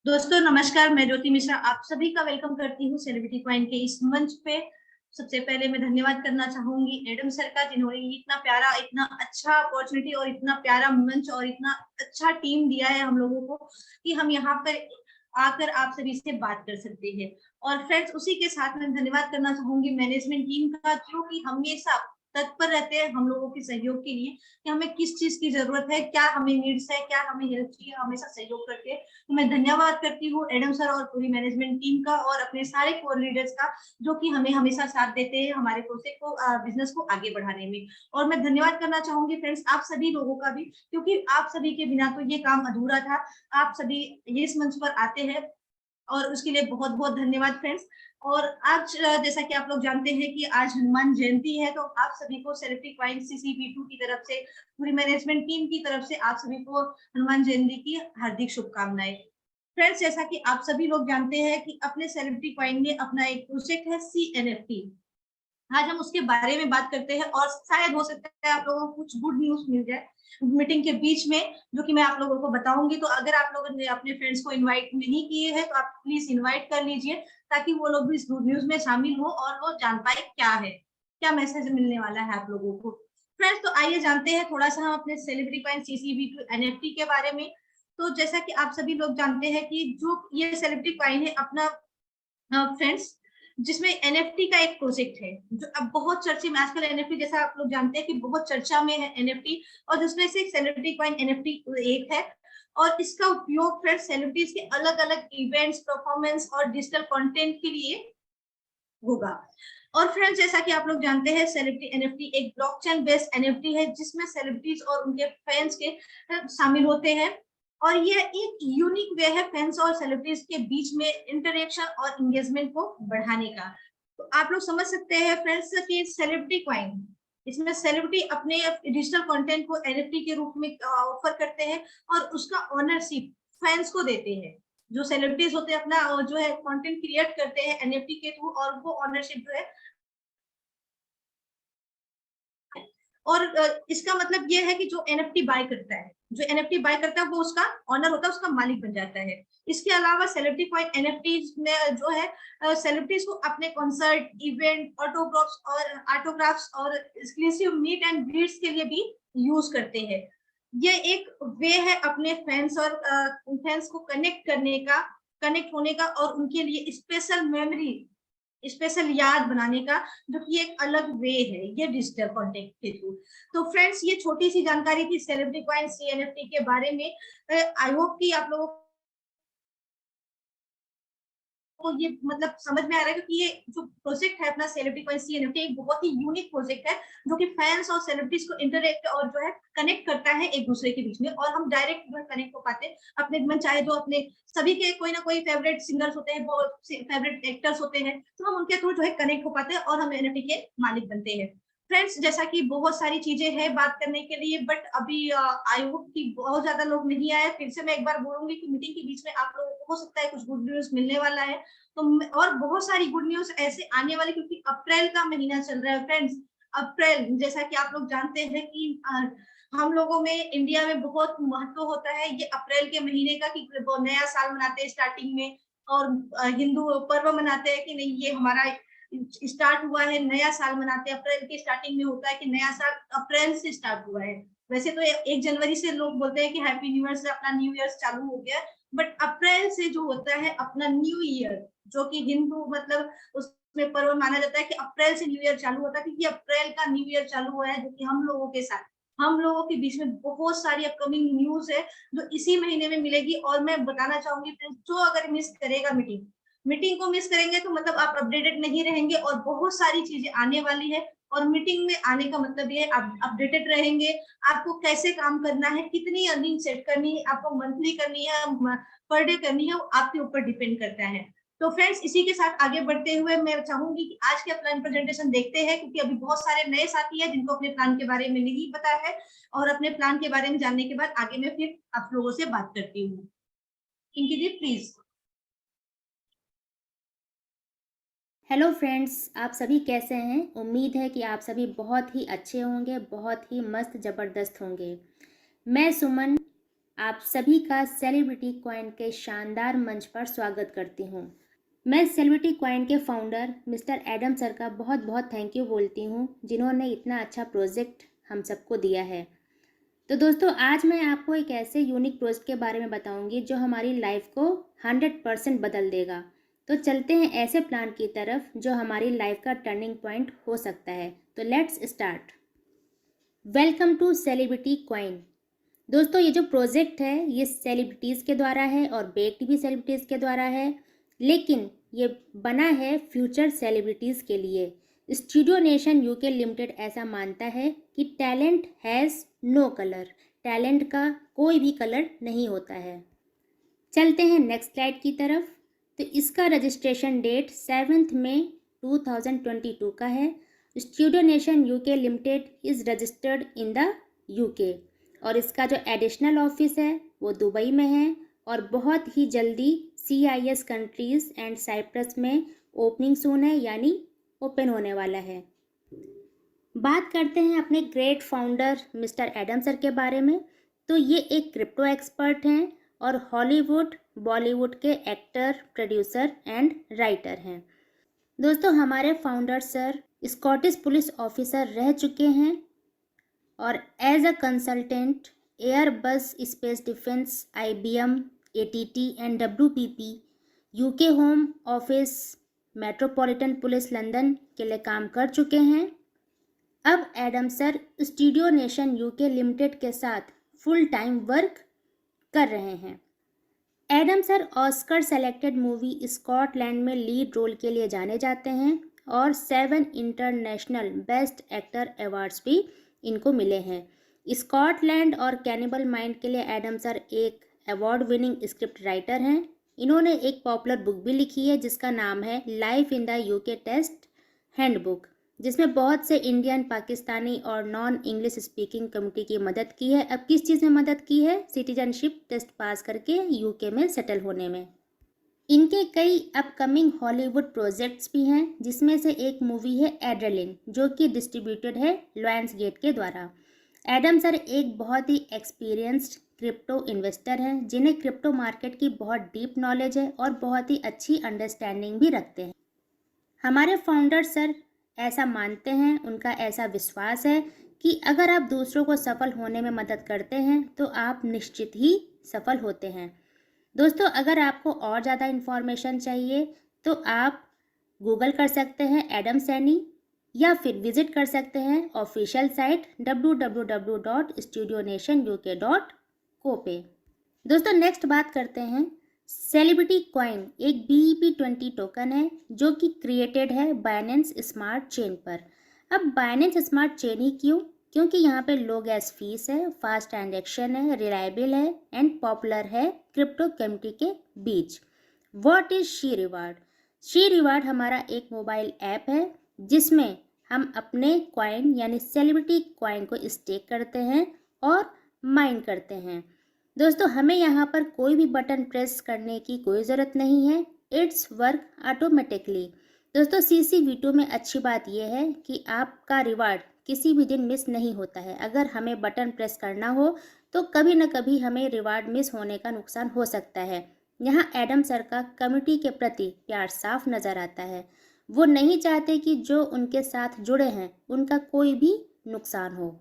दोस्तों नमस्कार, मैं ज्योति मिश्रा आप सभी का वेलकम करती हूँ सेलिब्रिटी क्वाइन के इस मंच पे। सबसे पहले मैं धन्यवाद करना चाहूंगी एडम सर का, जिन्होंने इतना प्यारा, इतना अच्छा अपॉर्चुनिटी और इतना प्यारा मंच और इतना अच्छा टीम दिया है हम लोगों को कि हम यहाँ पर आकर आप सभी से बात कर सकते हैं। और फ्रेंड्स, उसी के साथ मैं धन्यवाद करना चाहूंगी मैनेजमेंट टीम का, जो कि हमेशा तत्पर रहते हैं हम लोगों के सहयोग के लिए कि हमें किस चीज की जरूरत है, क्या हमें नीड्स है, क्या हमें हेल्प चाहिए, हमेशा सहयोग करते हैं। तो मैं धन्यवाद करती हूँ एडम सर और पूरी मैनेजमेंट टीम का और अपने सारे कोर लीडर्स का, जो कि हमें हमेशा साथ देते हैं हमारे प्रोजेक्ट को, बिजनेस को आगे बढ़ाने में। और मैं धन्यवाद करना चाहूंगी फ्रेंड्स आप सभी लोगों का भी, क्योंकि आप सभी के बिना तो ये काम अधूरा था। आप सभी इस मंच पर आते हैं और उसके लिए बहुत बहुत धन्यवाद फ्रेंड्स। और आज जैसा कि आप लोग जानते हैं कि आज हनुमान जयंती है, तो आप सभी को सेलिब्रिटी क्वाइन CCB2 की तरफ से, पूरी मैनेजमेंट टीम की तरफ से आप सभी को हनुमान जयंती की हार्दिक शुभकामनाएं। फ्रेंड्स, जैसा कि आप सभी लोग जानते हैं कि अपने सेलिब्रिटी क्वाइन में अपना एक प्रोजेक्ट है CNFT। आज हम उसके बारे में बात करते हैं और शायद हो सकता है आप लोगों को कुछ गुड न्यूज मिल जाए मीटिंग के बीच में, जो कि मैं आप लोगों को बताऊंगी। तो अगर आप लोगों ने अपने फ्रेंड्स को इनवाइट नहीं किए हैं तो आप प्लीज इनवाइट कर लीजिए, ताकि वो लोग भी इस गुड न्यूज में शामिल हो और वो जान पाए क्या है, क्या मैसेज मिलने वाला है आप लोगों को। फ्रेंड्स, तो आइए जानते हैं थोड़ा सा हम अपने सेलिब्रिटी क्वाइन CCB2 NFT के बारे में। तो जैसा कि आप सभी लोग जानते हैं कि जो ये सेलिब्रिटी क्वाइन है अपना, फ्रेंड्स, जिसमें एनएफटी का एक प्रोजेक्ट है जो अब बहुत चर्चे में, आजकल एनएफटी जैसा आप लोग जानते हैं कि बहुत चर्चा में है एनएफटी, और जिसमें से सेलिब्रिटी क्वाइन एनएफटी एक है। और इसका उपयोग फ्रेंड्स सेलिब्रिटीज के अलग अलग इवेंट्स, परफॉर्मेंस और डिजिटल कंटेंट के लिए होगा। और फ्रेंड्स, जैसा कि आप लोग जानते हैं सेलिब्रिटी एनएफटी एक ब्लॉकचेन बेस्ड एनएफटी है, जिसमें सेलिब्रिटीज और उनके फैंस के शामिल होते हैं। और ये एक यूनिक वे है फैंस और सेलिब्रिटीज के बीच में इंटरेक्शन और एंगेजमेंट को बढ़ाने का। तो आप लोग समझ सकते हैं फ्रेंड्स कि सेलिब्रिटी क्वाइन, इसमें सेलिब्रिटी अपने डिजिटल कंटेंट को एनएफटी के रूप में ऑफर करते हैं और उसका ओनरशिप फैंस को देते हैं। जो सेलिब्रिटीज होते हैं अपना जो है कंटेंट क्रिएट करते हैं एनएफटी के थ्रू, और वो ओनरशिप जो है, और इसका मतलब ये है कि जो एनएफटी बाय करता है, जो एनएफटी बाय करता है वो उसका ऑनर होता है, उसका मालिक बन जाता है। इसके अलावा सेलिब्रिटी क्वाइन एनएफटी में जो है सेलिब्रिटीज को अपने कॉन्सर्ट, इवेंट, ऑटोग्राफ्स और एक्सक्लूसिव मीट एंड ग्रीट्स के लिए भी यूज करते हैं। ये एक वे है अपने फैंस और फैंस को कनेक्ट करने का, कनेक्ट होने का, और उनके लिए स्पेशल मेमोरी, स्पेशल याद बनाने का, जो कि एक अलग वे है ये डिजिटल कॉन्टेंट के थ्रू। तो फ्रेंड्स, ये छोटी सी जानकारी थी सेलिब्रिटी क्वाइन CNFT के बारे में। आई होप कि आप लोगों को ये मतलब समझ में आ रहा है, क्योंकि ये जो प्रोजेक्ट है अपना सेलिब्रिटी क्वाइन CNFT एक बहुत ही यूनिक प्रोजेक्ट है, जो कि फैंस और सेलिब्रिटीज को इंटरेक्ट और जो है कनेक्ट करता है एक दूसरे के बीच में, और हम डायरेक्ट जो है कनेक्ट हो पाते हैं अपने मन चाहे, जो अपने सभी के कोई ना कोई फेवरेट सिंगर्स होते हैं, फेवरेट एक्टर्स होते हैं, तो हम उनके थ्रू जो है कनेक्ट हो पाते हैं और हम NFT के मालिक बनते हैं। फ्रेंड्स, जैसा कि बहुत सारी चीजें हैं बात करने के लिए, बट अभी आई होप कि बहुत ज्यादा लोग नहीं आए। फिर से मैं एक बार बोलूंगी कि मीटिंग के बीच में आप लोगों को हो सकता है कुछ गुड न्यूज मिलने वाला है। तो और बहुत सारी गुड न्यूज ऐसे आने वाली, क्योंकि अप्रैल का महीना चल रहा है फ्रेंड्स। अप्रैल, जैसा कि आप लोग जानते हैं कि हम लोगों में इंडिया में बहुत महत्व होता है ये अप्रैल के महीने का, कि वो नया साल मनाते हैं स्टार्टिंग में, और हिंदू पर्व मनाते हैं कि नहीं ये हमारा स्टार्ट हुआ है, नया साल मनाते हैं। अप्रैल के स्टार्टिंग में होता है कि नया साल अप्रैल से स्टार्ट हुआ है। वैसे तो 1 जनवरी से लोग बोलते हैं कि हैप्पी न्यू ईयर से अपना न्यू ईयर चालू हो गया, बट अप्रैल से जो होता है अपना न्यू ईयर, जो कि हिंदू मतलब उसमें पर्व माना जाता है कि अप्रैल से न्यू ईयर चालू होता है, क्योंकि अप्रैल का न्यू ईयर चालू हुआ है, जो कि हम लोगों के साथ, हम लोगों के बीच में बहुत सारी अपकमिंग न्यूज है जो इसी महीने में मिलेगी। और मैं बताना चाहूंगी फ्रेंड्स, जो अगर मिस करेगा मीटिंग, मीटिंग को मिस करेंगे तो मतलब आप अपडेटेड नहीं रहेंगे, और बहुत सारी चीजें आने वाली है। और मीटिंग में आने का मतलब ये आप अपडेटेड रहेंगे, आपको कैसे काम करना है, कितनी अर्निंग सेट करनी है, आपको मंथली करनी है, पर डे करनी है, वो आपके ऊपर डिपेंड करता है। तो फ्रेंड्स, इसी के साथ आगे बढ़ते हुए मैं चाहूंगी कि आज के प्लान प्रेजेंटेशन देखते हैं, क्योंकि अभी बहुत सारे नए साथी हैं जिनको अपने प्लान के बारे में नहीं पता है, और अपने प्लान के बारे में जानने के बाद आगे मैं फिर आप लोगों से बात करती हूँ। इनकी जी प्लीज। हेलो फ्रेंड्स, आप सभी कैसे हैं? उम्मीद है कि आप सभी बहुत ही अच्छे होंगे, बहुत ही मस्त ज़बरदस्त होंगे। मैं सुमन आप सभी का सेलिब्रिटी क्वाइन के शानदार मंच पर स्वागत करती हूँ। मैं सेलिब्रिटी क्वाइन के फाउंडर मिस्टर एडम सर का बहुत बहुत थैंक यू बोलती हूँ, जिन्होंने इतना अच्छा प्रोजेक्ट हम सबको दिया है। तो दोस्तों, आज मैं आपको एक ऐसे यूनिक प्रोजेक्ट के बारे में बताऊंगी जो हमारी लाइफ को 100% बदल देगा। तो चलते हैं ऐसे प्लान की तरफ जो हमारी लाइफ का टर्निंग पॉइंट हो सकता है। तो let's start. Welcome to celebrity coin. दोस्तों, ये जो प्रोजेक्ट है ये सेलिब्रिटीज़ के द्वारा है और बेक्ड भी सेलिब्रिटीज़ के द्वारा है, लेकिन ये बना है फ्यूचर सेलिब्रिटीज़ के लिए। स्टूडियो नेशन यूके लिमिटेड ऐसा मानता है कि talent has no colour, talent का कोई भी कलर नहीं होता है। चलते हैं नेक्स्ट स्लाइड की तरफ। तो इसका रजिस्ट्रेशन डेट 7 मई 2022 का है। Studio nation UK limited is registered in the UK और इसका जो एडिशनल ऑफिस है वो दुबई में है और बहुत ही जल्दी CIS कंट्रीज़ एंड साइप्रस में ओपनिंग सून है, यानी ओपन होने वाला है। बात करते हैं अपने great founder mister Adam sir के बारे में। तो ये एक क्रिप्टो एक्सपर्ट हैं और हॉलीवुड बॉलीवुड के एक्टर, प्रोड्यूसर एंड राइटर हैं। दोस्तों, हमारे founder sir Scottish police officer रह चुके हैं और as a consultant Airbus space defence, IBM, ATT and WPP, UK home office, metropolitan police London के लिए काम कर चुके हैं। अब Adam sir studio nation UK limited के साथ फुल टाइम वर्क कर रहे हैं। Adam sir Oscar selected movie Scotland में लीड रोल के लिए जाने जाते हैं और 7 इंटरनेशनल बेस्ट एक्टर अवार्ड्स भी इनको मिले हैं। स्कॉटलैंड और कैनिबल माइंड के लिए एडम सर एक अवार्ड विनिंग स्क्रिप्ट राइटर हैं। इन्होंने एक पॉपुलर बुक भी लिखी है जिसका नाम है life in the UK test handbook, जिसमें बहुत से इंडियन, पाकिस्तानी और नॉन इंग्लिश स्पीकिंग कम्युनिटी की मदद की है। अब किस चीज़ में मदद की है? सिटीजनशिप टेस्ट पास करके यूके में सेटल होने में। इनके कई अपकमिंग हॉलीवुड प्रोजेक्ट्स भी हैं, जिसमें से एक मूवी है एड्रेलिन, जो कि डिस्ट्रीब्यूटेड है लायंसगेट के द्वारा। एडम सर एक बहुत ही एक्सपीरियंस्ड क्रिप्टो इन्वेस्टर हैं, जिन्हें क्रिप्टो मार्केट की बहुत डीप नॉलेज है और बहुत ही अच्छी अंडरस्टैंडिंग भी रखते हैं। हमारे फाउंडर सर ऐसा मानते हैं, उनका ऐसा विश्वास है कि अगर आप दूसरों को सफल होने में मदद करते हैं तो आप निश्चित ही सफल होते हैं। दोस्तों, अगर आपको और ज़्यादा इन्फॉर्मेशन चाहिए तो आप गूगल कर सकते हैं एडम सैनी, या फिर विजिट कर सकते हैं ऑफिशियल साइट www.studionationuk.co पे। दोस्तों, नेक्स्ट बात करते हैं सेलिब्रिटी क्वाइन एक BEP20 टोकन है जो कि क्रिएटेड है बाइनेंस स्मार्ट चेन पर। अब बाइनेंस स्मार्ट चेन ही क्यों? क्योंकि यहाँ पे लो गैस फीस है, फास्ट ट्रांजैक्शन है, रिलायबल है एंड पॉपुलर है क्रिप्टो कम्युनिटी के बीच। What is she reward? She reward हमारा एक मोबाइल ऐप है जिसमें हम अपने क्वाइन यानी सेलिब्रिटी क्वाइन को स्टेक करते हैं और माइन करते हैं। दोस्तों, हमें यहाँ पर कोई भी बटन प्रेस करने की कोई ज़रूरत नहीं है, इट्स वर्क ऑटोमेटिकली। दोस्तों, CC-V2 में अच्छी बात यह है कि आपका रिवार्ड किसी भी दिन मिस नहीं होता है। अगर हमें बटन प्रेस करना हो तो कभी न कभी हमें रिवार्ड मिस होने का नुकसान हो सकता है। यहाँ एडम सर का कम्युनिटी के प्रति प्यार साफ नज़र आता है। वो नहीं चाहते कि जो उनके साथ जुड़े हैं उनका कोई भी नुकसान हो।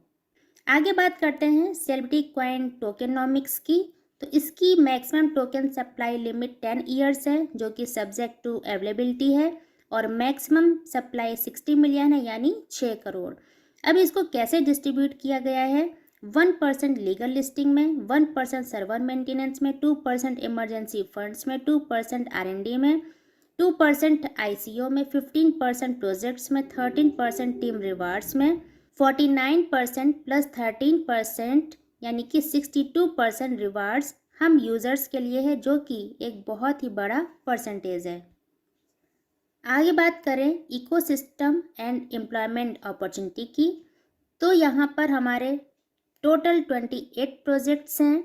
आगे बात करते हैं सेलिब्रिटी क्वाइन टोकेनॉमिक्स की। तो इसकी maximum token supply limit 10 years है, जो कि सब्जेक्ट टू अवेलेबिलिटी है, और मैक्सिमम सप्लाई 60 मिलियन है, यानी 6 करोड़। अब इसको कैसे डिस्ट्रीब्यूट किया गया है? 1% लीगल लिस्टिंग में, 1% सर्वर मेंटेनेंस में, 2% इमरजेंसी फंड्स में, 2% R&D में, 2% ICO में, 15% प्रोजेक्ट्स में, 13% टीम रिवार्ड्स में, 49% प्लस 13% यानी कि 62% रिवार्ड्स हम यूज़र्स के लिए है, जो कि एक बहुत ही बड़ा परसेंटेज है। आगे बात करें इकोसिस्टम एंड एम्प्लॉयमेंट अपॉर्चुनिटी की, तो यहाँ पर हमारे टोटल 28 प्रोजेक्ट्स हैं।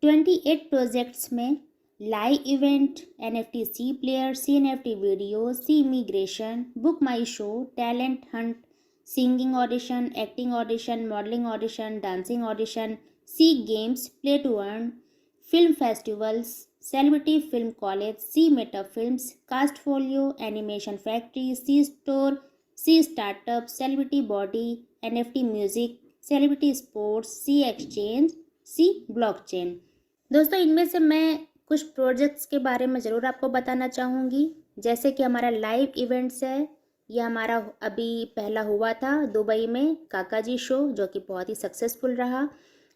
28 प्रोजेक्ट्स में live event, NFT C player, CNFT video, C immigration, book my show, talent hunt, singing audition, acting audition, modelling audition, dancing audition, C games, play to earn, film festivals, celebrity film college, C meta films, castfolio, animation factory, C store, C startup, celebrity body, NFT music, celebrity sports, C exchange, C blockchain. दोस्तों, इनमें से मैं कुछ projects के बारे में ज़रूर आपको बताना चाहूँगी। जैसे कि हमारा लाइव इवेंट्स है, यह हमारा अभी पहला हुआ था दुबई में काका जी शो, जो कि बहुत ही सक्सेसफुल रहा।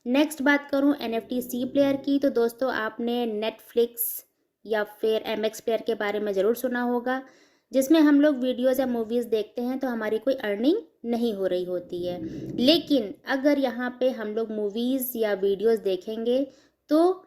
नेक्स्ट बात करूं NFT सी प्लेयर की, तो दोस्तों आपने नेटफ्लिक्स या फिर MX प्लेयर के बारे में ज़रूर सुना होगा, जिसमें हम लोग वीडियोज़ या मूवीज़ देखते हैं तो हमारी कोई अर्निंग नहीं हो रही होती है। लेकिन अगर यहाँ पे हम लोग मूवीज़ या वीडियोज़ देखेंगे तो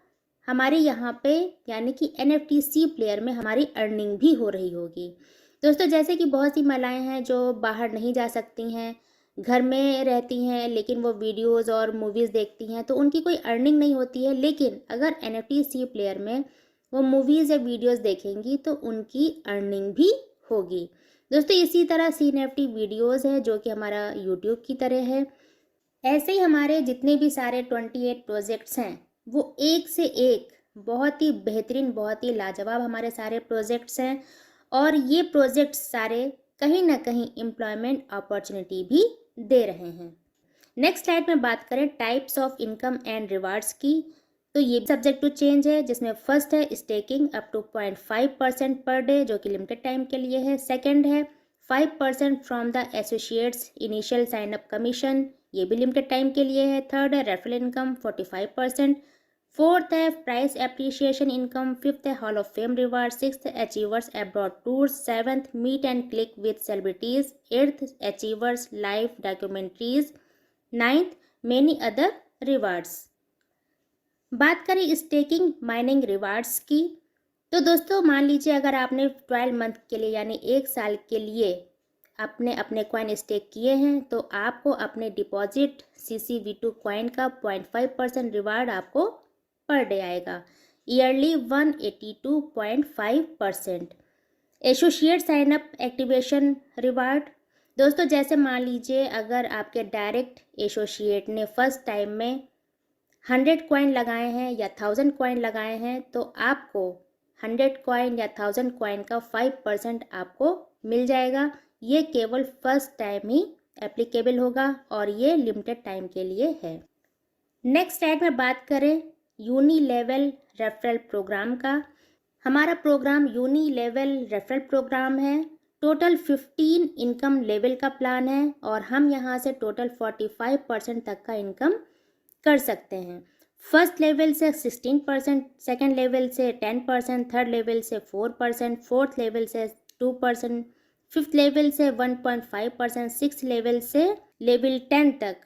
हमारे यहाँ पे यानी कि NFT सी प्लेयर में हमारी अर्निंग भी हो रही होगी। दोस्तों, जैसे कि बहुत सी महिलाएं हैं जो बाहर नहीं जा सकती हैं, घर में रहती हैं, लेकिन वो वीडियोज़ और मूवीज़ देखती हैं, तो उनकी कोई अर्निंग नहीं होती है। लेकिन अगर NFT सी प्लेयर में वो मूवीज़ या वीडियोज़ देखेंगी तो उनकी अर्निंग भी होगी। दोस्तों, इसी तरह सी NFT वीडियोज़ है जो कि हमारा यूट्यूब की तरह है। ऐसे ही हमारे जितने भी सारे 28 प्रोजेक्ट्स हैं, वो एक से एक बहुत ही बेहतरीन, बहुत ही लाजवाब हमारे सारे प्रोजेक्ट्स हैं। और ये प्रोजेक्ट्स सारे कहीं ना कहीं एम्प्लॉयमेंट अपॉर्चुनिटी भी दे रहे हैं। नेक्स्ट स्लाइड में बात करें types of income and rewards की, तो ये सब्जेक्ट टू चेंज है, जिसमें फर्स्ट है staking up to 0.5% per day, जो कि लिमिटेड टाइम के लिए है। सेकंड है 5% from the associates initial sign up commission, ये भी लिमिटेड टाइम के लिए है। थर्ड है रेफरल इनकम 45%। फोर्थ है प्राइस एप्रिसिएशन इनकम। फिफ्थ है hall of fame reward. Sixth achievers abroad tours. Seventh meet and click with celebrities. Eighth achievers live documentaries. Ninth many other rewards. बात करें staking mining rewards की, तो दोस्तों मान लीजिए अगर आपने 12 मंथ के लिए यानी 1 साल के लिए अपने कॉइन स्टेक किए हैं, तो आपको अपने डिपॉजिट CCV2 कॉइन का 0.5% रिवार्ड आपको पर डे आएगा, yearly 182.5%। Associate sign up activation reward, दोस्तों जैसे मान लीजिए अगर आपके डायरेक्ट एसोसिएट ने फर्स्ट टाइम में 100 कॉइन लगाए हैं या 1000 कॉइन लगाए हैं, तो आपको 100 कॉइन या 1000 कॉइन का 5% आपको मिल जाएगा। ये केवल फर्स्ट टाइम ही एप्लीकेबल होगा और ये लिमिटेड टाइम के लिए है। नेक्स्ट स्लाइड में बात करें यूनी लेवल रेफरल प्रोग्राम का। हमारा program uni level referral program है। टोटल 15 इनकम लेवल का प्लान है और हम यहाँ से टोटल 45% तक का इनकम कर सकते हैं। फर्स्ट लेवल से 16%, सेकेंड लेवल से 10%, थर्ड लेवल से 4%, फोर्थ लेवल से 2%, फिफ्थ लेवल से 1.5%, सिक्स लेवल से लेवल 10 तक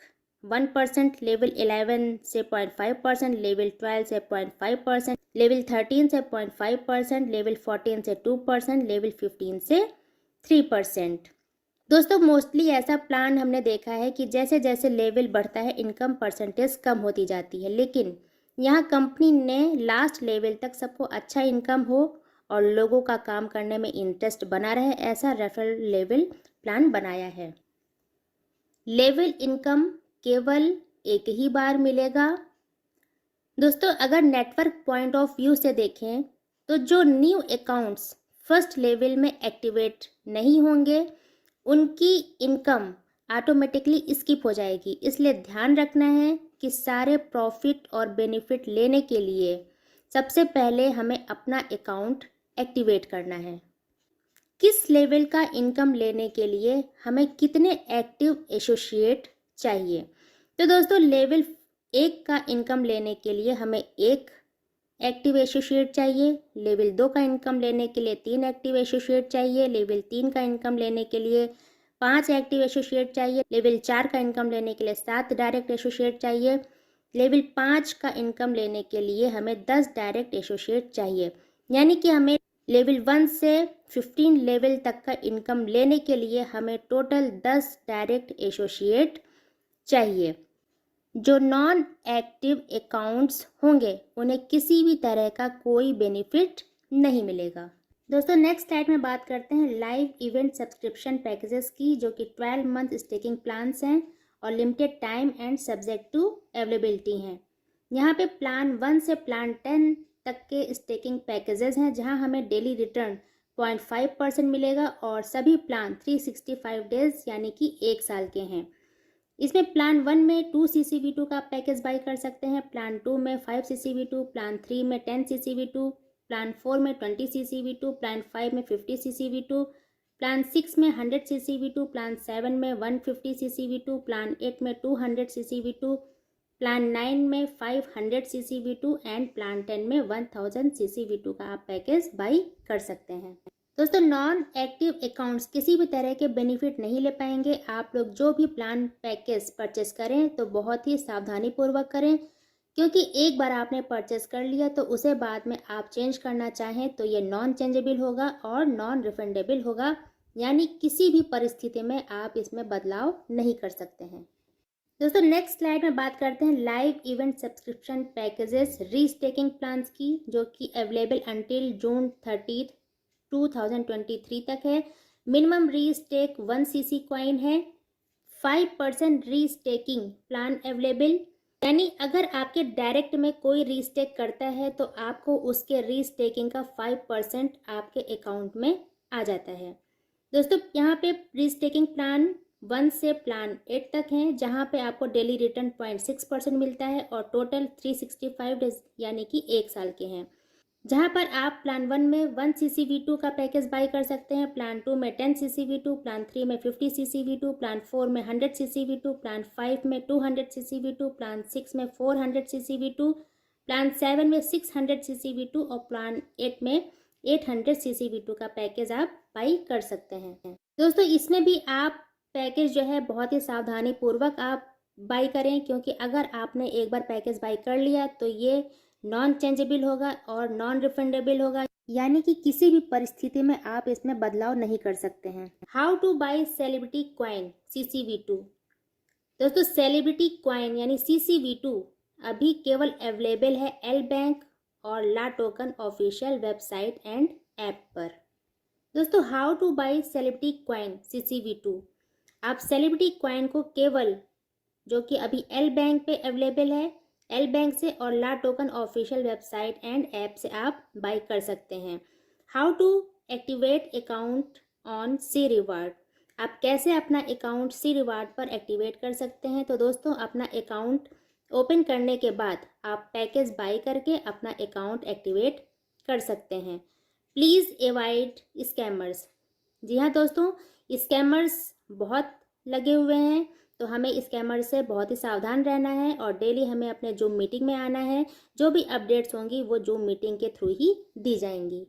1%, लेवल 11 से 0.5%, लेवल 12 से 0.5%, लेवल 13 से 0.5%, लेवल 14 से 2%, लेवल 15 से 3%। दोस्तों मोस्टली ऐसा प्लान हमने देखा है कि जैसे जैसे लेवल बढ़ता है इनकम परसेंटेज कम होती जाती है, लेकिन यहाँ कंपनी ने लास्ट लेवल तक सबको अच्छा इनकम हो और लोगों का काम करने में इंटरेस्ट बना रहे, ऐसा रेफरल लेवल प्लान बनाया है। लेवल इनकम केवल एक ही बार मिलेगा। दोस्तों अगर नेटवर्क पॉइंट ऑफ व्यू से देखें तो जो न्यू अकाउंट्स फर्स्ट लेवल में एक्टिवेट नहीं होंगे उनकी इनकम ऑटोमेटिकली स्किप हो जाएगी। इसलिए ध्यान रखना है कि सारे प्रॉफिट और बेनिफिट लेने के लिए सबसे पहले हमें अपना अकाउंट एक्टिवेट करना है। किस लेवल का इनकम लेने के लिए हमें कितने एक्टिव एसोसिएट चाहिए, तो दोस्तों लेवल 1 का इनकम लेने के लिए हमें 1 एक्टिव एसोसिएट चाहिए। लेवल 2 का इनकम लेने के लिए 3 एक्टिव एसोसिएट चाहिए। लेवल 3 का इनकम लेने के लिए 5 एक्टिव एसोसिएट चाहिए। लेवल 4 का इनकम लेने के लिए 7 डायरेक्ट एसोसिएट चाहिए। लेवल 5 का इनकम लेने के लिए हमें 10 डायरेक्ट एसोसिएट चाहिए। यानी कि हमें लेवल 1 से 15 लेवल तक का इनकम लेने के लिए हमें टोटल 10 डायरेक्ट एसोसिएट चाहिए। जो नॉन एक्टिव अकाउंट्स होंगे उन्हें किसी भी तरह का कोई बेनिफिट नहीं मिलेगा। दोस्तों नेक्स्ट स्लाइड में बात करते हैं लाइव इवेंट सब्सक्रिप्शन पैकेजेस की, जो कि 12 मंथ स्टेकिंग प्लान्स हैं और limited time and subject to availability हैं। यहाँ पे प्लान 1 से प्लान 10 तक के स्टेकिंग पैकेजेस हैं, जहाँ हमें डेली रिटर्न 0.5% मिलेगा और सभी प्लान 365 डेज यानी कि 1 साल के हैं। इसमें प्लान 1 में 2 CCV2 का पैकेज बाई कर सकते हैं, प्लान 2 में 5 CCV2, प्लान 3 में 10 CCV2, प्लान 4 में 20 CCV2, प्लान 5 में 50 CCV2, प्लान 6 में 100 CCV2, प्लान 7 में 150 CCV2, प्लान 8 में 200 CCV2, प्लान 9 में 500 CCV2 एंड प्लान 10 में 1000 CCV2 का आप पैकेज बाई कर सकते हैं। दोस्तों, नॉन एक्टिव अकाउंट्स किसी भी तरह के बेनिफिट नहीं ले पाएंगे। आप लोग जो भी प्लान पैकेज परचेस करें तो बहुत ही सावधानी पूर्वक करें, क्योंकि एक बार आपने परचेस कर लिया तो उसे बाद में आप चेंज करना चाहें तो ये नॉन चेंजेबल होगा और नॉन रिफंडेबल होगा, यानी किसी भी परिस्थिति में आप इसमें बदलाव नहीं कर सकते हैं। दोस्तों, नेक्स्ट स्लाइड में बात करते हैं live event subscription packages restaking plans की, जो कि अवेलेबल अंटिल जून 30, 2023 तक है। मिनिमम रीस्टेक 1 CC कॉइन है। 5% रीस्टेकिंग प्लान अवेलेबल, यानी अगर आपके डायरेक्ट में कोई रीस्टेक करता है तो आपको उसके रीस्टेकिंग का 5% आपके अकाउंट में आ जाता है। दोस्तों, यहाँ पे रीस्टेकिंग प्लान 1 से प्लान 8 तक हैं, जहाँ पे आपको डेली रिटर्न 0.6% मिलता है और टोटल 365 डेज यानी कि 1 साल के हैं। जहाँ पर आप प्लान 1 में 1 CCV2 का पैकेज बाई कर सकते हैं, प्लान 2 में 10 CCV2, प्लान 3 में 50 CCV2, प्लान 4 में 100 CCV2, प्लान 5 में 200 CCV2, प्लान 6 में 400 CCV2, प्लान 7 में 600 CCV2 और प्लान 8 में 800 CCV2 का पैकेज आप बाई कर सकते हैं। दोस्तों, इसमें भी आप पैकेज जो है बहुत ही सावधानी पूर्वक आप बाई करें, क्योंकि अगर आपने एक बार पैकेज बाई कर लिया तो ये नॉन चेंजेबल होगा और नॉन रिफंडेबल होगा, यानी कि किसी भी परिस्थिति में आप इसमें बदलाव नहीं कर सकते हैं। How to buy celebrity coin CCV2। दोस्तों, सेलिब्रिटी कॉइन यानी CCV2 अभी केवल अवेलेबल है एल बैंक और La token official website and app पर। दोस्तों, how to buy celebrity coin CCV2। आप सेलिब्रिटी कॉइन को केवल, जो कि अभी एल बैंक पे अवेलेबल है, एल बैंक से और La token official website and app से आप बाई कर सकते हैं। How to activate account on C reward. आप कैसे अपना अकाउंट सी रिवार्ड पर एक्टिवेट कर सकते हैं। तो दोस्तों, अपना अकाउंट ओपन करने के बाद आप पैकेज बाई करके अपना अकाउंट एक्टिवेट कर सकते हैं। Please avoid scammers. जी हाँ दोस्तों, स्कैमर्स बहुत लगे हुए हैं, तो हमें स्कैमर से बहुत ही सावधान रहना है और डेली हमें अपने जूम मीटिंग में आना है। जो भी अपडेट्स होंगी वो जूम मीटिंग के थ्रू ही दी जाएंगी।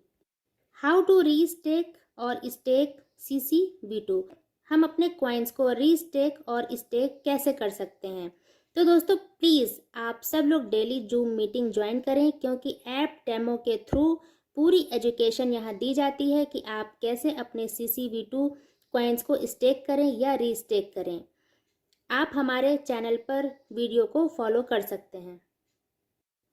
हाउ टू रीस्टेक और स्टेक CCV2। हम अपने कॉइन्स को रीस्टेक और स्टेक कैसे कर सकते हैं। तो दोस्तों, प्लीज़ आप सब लोग डेली जूम मीटिंग ज्वाइन करें, क्योंकि ऐप डेमो के थ्रू पूरी एजुकेशन यहाँ दी जाती है कि आप कैसे अपने CCV2 कॉइन्स को स्टेक करें या रीस्टेक करें। आप हमारे चैनल पर वीडियो को फॉलो कर सकते हैं।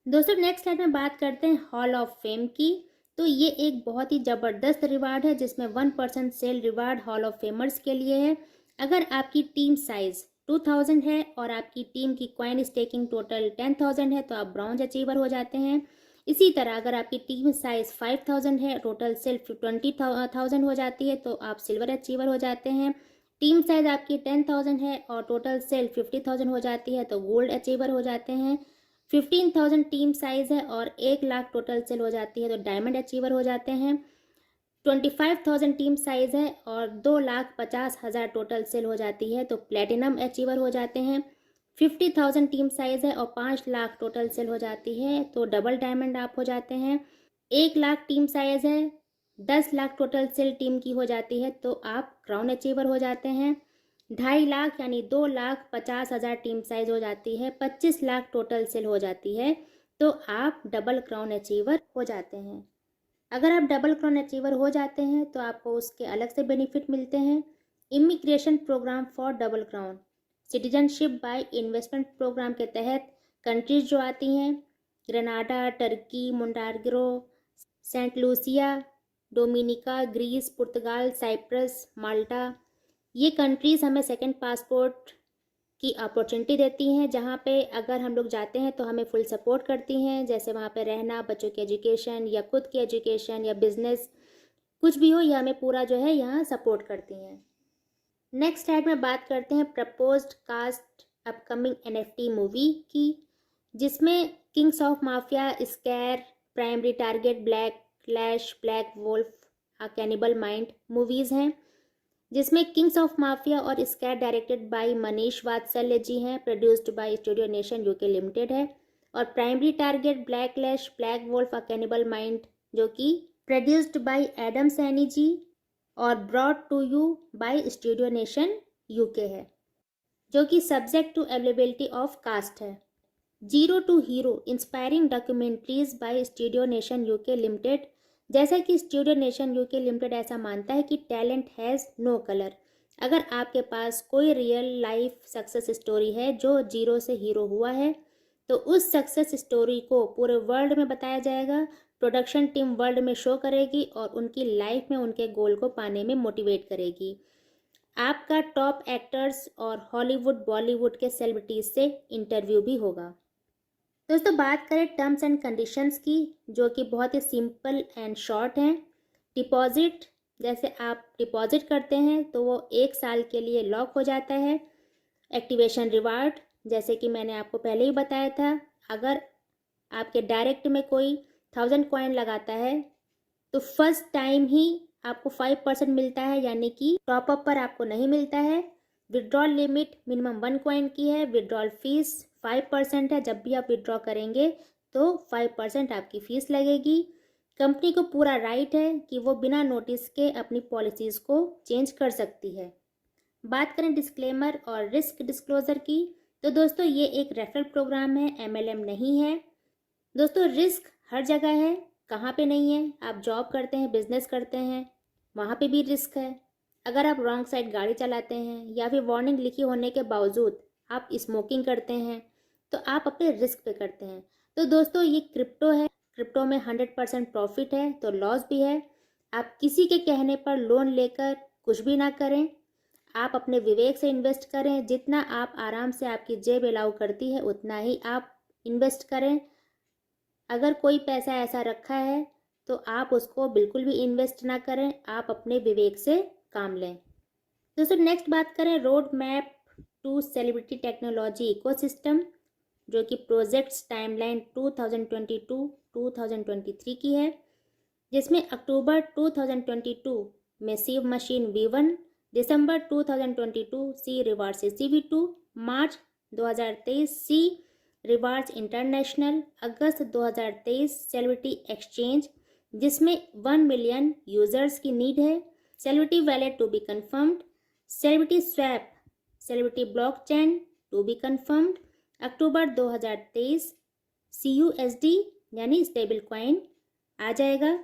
दोस्तों, नेक्स्ट स्लाइड में बात करते हैं हॉल ऑफ फेम की। तो ये एक बहुत ही ज़बरदस्त रिवार्ड है, जिसमें 1% sale reward hall of famers के लिए है। अगर आपकी टीम साइज 2000 है और आपकी टीम की कॉइन स्टेकिंग टोटल 10,000 है तो आप ब्रॉन्ज अचीवर हो जाते हैं। इसी तरह अगर आपकी टीम साइज 5000 है, टोटल सेल 20,000 हो जाती है तो आप सिल्वर अचीवर हो जाते हैं। टीम साइज आपकी 10,000 है और टोटल सेल 50,000 हो जाती है तो गोल्ड अचीवर हो जाते हैं। 15,000 टीम साइज है और 1 लाख टोटल सेल हो जाती है तो डायमंड अचीवर हो जाते हैं। 25,000 टीम साइज है और 2,50,000 टोटल सेल हो जाती है तो प्लेटिनम अचीवर हो जाते हैं। 50,000 टीम साइज है और 5 लाख टोटल सेल हो जाती है तो डबल डायमंड आप हो जाते हैं। 1 लाख टीम साइज है, 10 लाख टोटल सेल टीम की हो जाती है तो आप क्राउन अचीवर हो जाते हैं। 2.5 लाख यानी 2,50,000 टीम साइज हो जाती है, 25 लाख टोटल सेल हो जाती है तो आप डबल क्राउन अचीवर हो जाते हैं। अगर आप डबल क्राउन अचीवर हो जाते हैं तो आपको उसके अलग से बेनिफिट मिलते हैं। Immigration program for double crown, citizenship by investment program के तहत कंट्रीज जो आती हैं, Grenada, Turkey, Montenegro, Saint Lucia, Dominica, Greece, पुर्तगाल, साइप्रस, माल्टा, ये कंट्रीज़ हमें सेकंड पासपोर्ट की अपॉर्चुनिटी देती हैं, जहाँ पे अगर हम लोग जाते हैं तो हमें फुल सपोर्ट करती हैं, जैसे वहाँ पे रहना, बच्चों की एजुकेशन या खुद की एजुकेशन या बिजनेस कुछ भी हो, यह हमें पूरा जो है यहाँ सपोर्ट करती हैं। नेक्स्ट स्लाइड में बात करते हैं proposed cast upcoming NFT movie की, जिसमें kings of mafia, scar, primary target, black lash, black wolf, a cannibal mind movies हैं, जिसमें किंग्स ऑफ माफिया और scar directed by Manish Vatsalya ji हैं, produced by studio nation UK limited है, और primary target, black lash, black wolf, a cannibal mind जो कि produced by Adam Saini ji और brought to you by studio nation UK है, जो कि subject to availability of cast है। Zero to hero inspiring documentaries by studio nation UK limited, जैसा कि studio nation UK limited ऐसा मानता है कि टैलेंट हैज़ नो कलर। अगर आपके पास कोई रियल लाइफ सक्सेस स्टोरी है जो जीरो से हीरो हुआ है, तो उस सक्सेस स्टोरी को पूरे वर्ल्ड में बताया जाएगा, प्रोडक्शन टीम वर्ल्ड में शो करेगी और उनकी लाइफ में उनके गोल को पाने में मोटिवेट करेगी। आपका टॉप एक्टर्स और हॉलीवुड बॉलीवुड के सेलिब्रिटीज से इंटरव्यू भी होगा। दोस्तों बात करें टर्म्स एंड कंडीशंस की, जो कि बहुत ही सिंपल एंड शॉर्ट हैं। डिपॉजिट, जैसे आप डिपॉजिट करते हैं तो वो 1 साल के लिए लॉक हो जाता है। एक्टिवेशन रिवार्ड, जैसे कि मैंने आपको पहले ही बताया था, अगर आपके डायरेक्ट में कोई 1000 कॉइन लगाता है तो फर्स्ट टाइम ही आपको 5% मिलता है, यानी कि टॉपअप पर आपको नहीं मिलता है। विड्रॉल लिमिट मिनिमम 1 कॉइन की है। विड्रॉल फीस 5% है। जब भी आप विड्रॉ करेंगे तो 5% आपकी फ़ीस लगेगी। कंपनी को पूरा राइट है कि वो बिना नोटिस के अपनी पॉलिसीज़ को चेंज कर सकती है। बात करें डिस्क्लेमर और रिस्क डिस्क्लोज़र की, तो दोस्तों ये एक रेफरल प्रोग्राम है, MLM नहीं है। दोस्तों रिस्क हर जगह है, कहाँ पे नहीं है? आप जॉब करते हैं, बिजनेस करते हैं, वहाँ पे भी रिस्क है। अगर आप रॉन्ग साइड गाड़ी चलाते हैं या फिर वार्निंग लिखी होने के बावजूद आप स्मोकिंग करते हैं, तो आप अपने रिस्क पे करते हैं। तो दोस्तों ये क्रिप्टो है, क्रिप्टो में 100% प्रॉफिट है तो लॉस भी है। आप किसी के कहने पर लोन लेकर कुछ भी ना करें, आप अपने विवेक से इन्वेस्ट करें। जितना आप आराम से आपकी जेब अलाउ करती है उतना ही आप इन्वेस्ट करें। अगर कोई पैसा ऐसा रखा है तो आप उसको बिल्कुल भी इन्वेस्ट ना करें, आप अपने विवेक से काम लें। दोस्तों नेक्स्ट बात करें road map to celebrity technology ecosystem, जो कि प्रोजेक्ट्स टाइमलाइन 2022-2023 की है, जिसमें अक्टूबर 2022 में सीव मशीन V1, दिसंबर 2022 सी रिवार्स CV2, मार्च 2023 सी रिवार्स इंटरनेशनल, अगस्त 2023 सेलिब्रिटी एक्सचेंज, जिसमें 1 मिलियन यूजर्स की नीड है। Celebrity wallet to be confirmed, celebrity swap, celebrity blockchain to be confirmed. अक्टूबर 2023 CUSD यानी स्टेबल कॉइन आ जाएगा,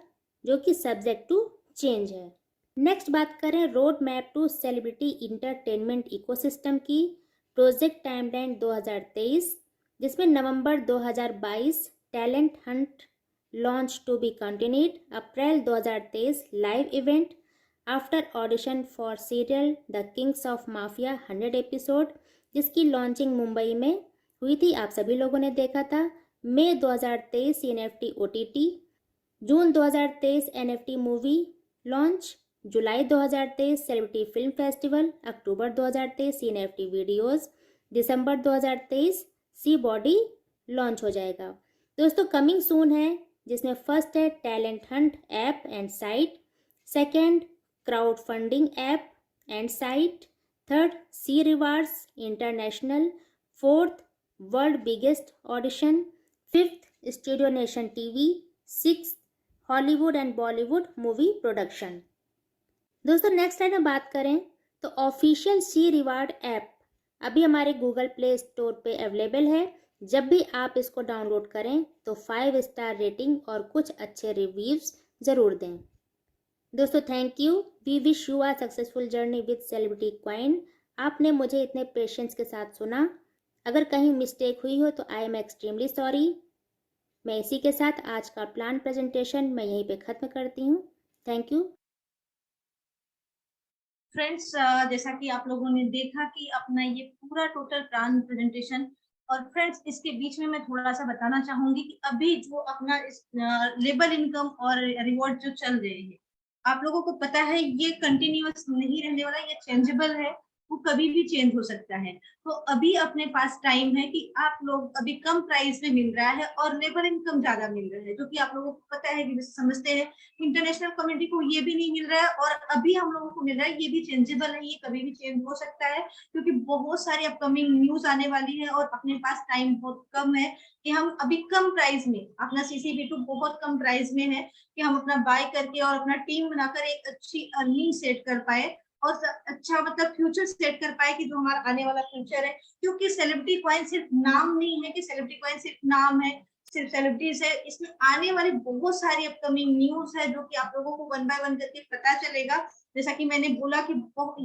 जो कि सब्जेक्ट टू चेंज है। नेक्स्ट बात करें road map to celebrity entertainment ecosystem की, प्रोजेक्ट टाइमलाइन 2023, जिसमें नवंबर 2022 talent hunt launch to be continued, अप्रैल 2023 live event after audition for serial the kings of mafia 100 episode, जिसकी लॉन्चिंग मुंबई में हुई थी, आप सभी लोगों ने देखा था। मई 2023 NFT OTT, जून 2023 NFT मूवी लॉन्च, जुलाई 2023 सेलिब्रिटी फिल्म फेस्टिवल, अक्टूबर 2023 NFT वीडियोस, दिसंबर 2023 सी बॉडी लॉन्च हो जाएगा। दोस्तों कमिंग सून है, जिसमें फर्स्ट है talent hunt app and site, second crowd funding app and site, third C rewards international, fourth world biggest audition, fifth studio nation TV, six Hollywood and Bollywood movie production. दोस्तों next slide में बात करें तो official सी reward app अभी हमारे Google play store पे available है। जब भी आप इसको डाउनलोड करें तो 5 स्टार रेटिंग और कुछ अच्छे रिव्यूज ज़रूर दें। दोस्तों thank you. We wish you a successful journey with celebrity coin. आपने मुझे इतने पेशेंस के साथ सुना। अगर कहीं मिस्टेक हुई हो तो आई एम एक्सट्रीमली सॉरी। मैं इसी के साथ आज का प्लान प्रेजेंटेशन मैं यहीं पे ख़त्म करती हूँ। Thank you. फ्रेंड्स, जैसा कि आप लोगों ने देखा कि अपना ये पूरा टोटल प्लान प्रेजेंटेशन, और फ्रेंड्स इसके बीच में मैं थोड़ा सा बताना चाहूंगी कि अभी जो अपना इस लेबल इनकम और रिवॉर्ड जो चल रहे हैं, आप लोगों को पता है ये कंटिन्यूअस नहीं रहने वाला, ये चेंजेबल है, वो कभी भी चेंज हो सकता है। तो अभी अपने पास टाइम है कि आप लोग, अभी कम प्राइस में मिल रहा है और लेबर इनकम ज्यादा मिल रहा है, जो कि आप लोगों को पता है कि समझते हैं इंटरनेशनल कम्युनिटी को ये भी नहीं मिल रहा है और अभी हम लोगों को मिल रहा है, ये भी चेंजेबल है, ये कभी भी चेंज हो सकता है, क्योंकि बहुत सारी अपकमिंग न्यूज आने वाली है और अपने पास टाइम बहुत कम है कि हम अभी कम प्राइस में अपना CCV2 बहुत कम प्राइस में है कि हम अपना बाय करके और अपना टीम बनाकर एक अच्छी अर्निंग सेट कर पाए और अच्छा मतलब फ्यूचर सेट कर पाए कि जो हमारा आने वाला फ्यूचर है। क्योंकि सेलिब्रिटी कॉइन सिर्फ नाम नहीं है कि सेलिब्रिटी कॉइन सिर्फ नाम है, सिर्फ सेलिब्रिटीज है, इसमें आने वाली बहुत सारी अपकमिंग न्यूज है जो कि आप लोगों को वन बाय वन करके पता चलेगा। जैसा कि मैंने बोला कि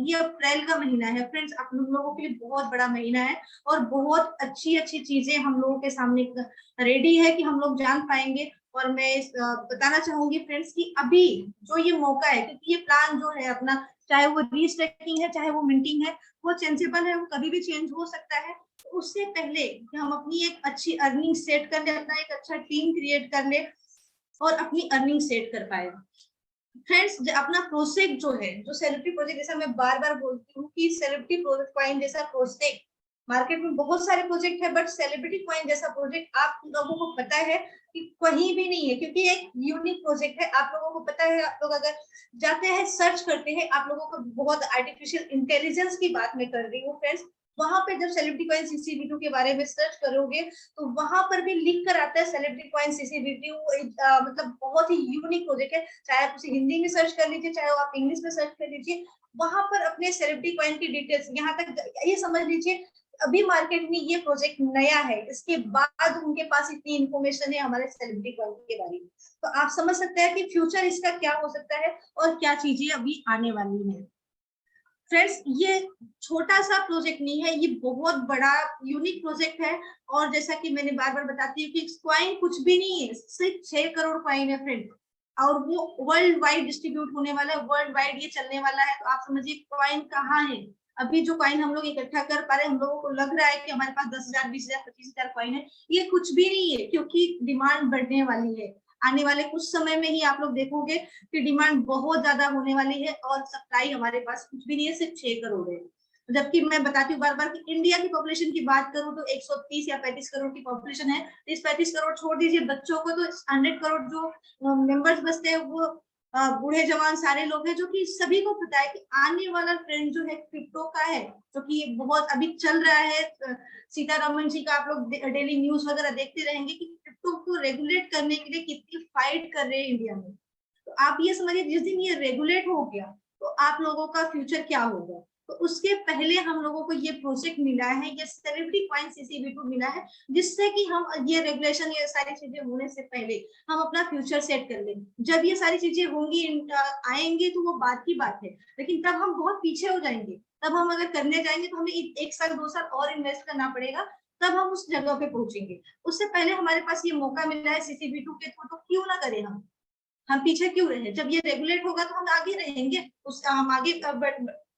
ये अप्रैल का महीना है फ्रेंड्स, आप लोगों के लिए बहुत बड़ा महीना है और बहुत अच्छी अच्छी चीजें हम लोगों के सामने रेडी है कि हम लोग जान पाएंगे। और मैं बताना चाहूंगी फ्रेंड्स कि अभी जो ये मौका है, क्योंकि ये प्लान जो है अपना, चाहे वो रीस्टैकिंग है चाहे वो मिंटिंग है, वो चेंजेबल है, वो कभी भी चेंज हो सकता है। तो उससे पहले कि हम अपनी एक अच्छी अर्निंग सेट कर ले, अपना एक अच्छा टीम क्रिएट कर ले और अपनी अर्निंग सेट कर पाए। फ्रेंड्स, अपना प्रोजेक्ट जो है, जो सेलिब्रिटी प्रोजेक्ट, जैसा मैं बार बार बोलती हूँ कि सेलिब्रिटी प्रोजेक्ट कॉइन जैसा प्रोजेक्ट मार्केट में बहुत सारे प्रोजेक्ट है, बट सेलिब्रिटी कॉइन जैसा प्रोजेक्ट आप लोगों को पता है कि कहीं भी नहीं है, क्योंकि एक यूनिक प्रोजेक्ट है। आप लोगों को पता है, आप लोग अगर जाते हैं सर्च करते हैं, आप लोगों को बहुत आर्टिफिशियल इंटेलिजेंस की बात मैं कर रही हूँ फ्रेंड्स, वहां पे जब सेलिब्रिटी कॉइन CCV2 के बारे में सर्च करोगे तो वहां पर भी लिख कर आता है सेलिब्रिटी कॉइन CCV2, मतलब बहुत ही यूनिक प्रोजेक्ट है। चाहे आप उसे हिंदी में सर्च कर लीजिए, चाहे आप इंग्लिश में सर्च कर लीजिए, वहां पर अपने सेलिब्रिटी कॉइन की डिटेल्स, यहाँ तक ये समझ लीजिए अभी मार्केट में ये प्रोजेक्ट नया है, इसके बाद उनके पास इतनी इंफॉर्मेशन है हमारे सेलिब्रिटी कॉइन के बारे में। तो आप समझ सकते हैं कि फ्यूचर इसका क्या हो सकता है और क्या चीजें अभी आने वाली है। फ्रेंड्स, ये छोटा सा प्रोजेक्ट नहीं है, ये बहुत बड़ा यूनिक प्रोजेक्ट है। और जैसा कि मैंने बार बार बताती हूँ कि कॉइन कुछ भी नहीं है, सिर्फ 6 करोड़ कॉइन है फ्रेंड, और वो वर्ल्ड वाइड डिस्ट्रीब्यूट होने वाला है, वर्ल्ड वाइड ये चलने वाला है। तो आप समझिए कॉइन कहाँ है। अभी जो कॉइन हम लोग इकट्ठा कर पा रहे हैं, हम लोगों को लग रहा है कि हमारे पास 10,000, 20,000, 25,000 कॉइन है, ये कुछ भी नहीं है, क्योंकि डिमांड बढ़ने वाली है। आने वाले कुछ समय में ही आप लोग देखोगे कि डिमांड बहुत ज्यादा होने वाली है और सप्लाई हमारे पास कुछ भी नहीं है, सिर्फ 6 करोड़ है। जबकि मैं बताती हूँ बार बार कि इंडिया की पॉपुलेशन की बात करूं तो 130 या 35 करोड़ की पॉपुलेशन है। इस 35 करोड़ छोड़ दीजिए बच्चों को, तो 100 करोड़ जो मेंबर्स बचते हैं वो बूढ़े जवान सारे लोग हैं, जो कि सभी को पता है कि आने वाला ट्रेंड जो है क्रिप्टो का है, जो कि बहुत अभी चल रहा है। सीतारमन जी का आप लोग डेली न्यूज वगैरह देखते रहेंगे कि क्रिप्टो को रेगुलेट करने के लिए कितनी फाइट कर रहे हैं इंडिया में। तो आप ये समझिए जिस दिन ये रेगुलेट हो गया तो आप लोगों का फ्यूचर क्या होगा। तो उसके पहले हम लोगों को ये प्रोजेक्ट मिला है, ये सेलिब्रिटी कॉइन CCV2 मिला है, जिससे कि हम ये रेगुलेशन, ये सारी चीजें होने से पहले हम अपना फ्यूचर सेट कर लें। जब ये सारी चीजें होंगी, आएंगे, तो वो बात की बात है, लेकिन तब हम बहुत पीछे हो जाएंगे। तब हम अगर करने जाएंगे तो हमें 1 साल 2 साल और इन्वेस्ट करना पड़ेगा, तब हम उस जगह पे पहुंचेंगे। उससे पहले हमारे पास ये मौका मिला है CCV2 के थ्रू, तो क्यों ना करें हम पीछे क्यों रहे। जब ये रेगुलेट होगा तो हम आगे रहेंगे, उस हम आगे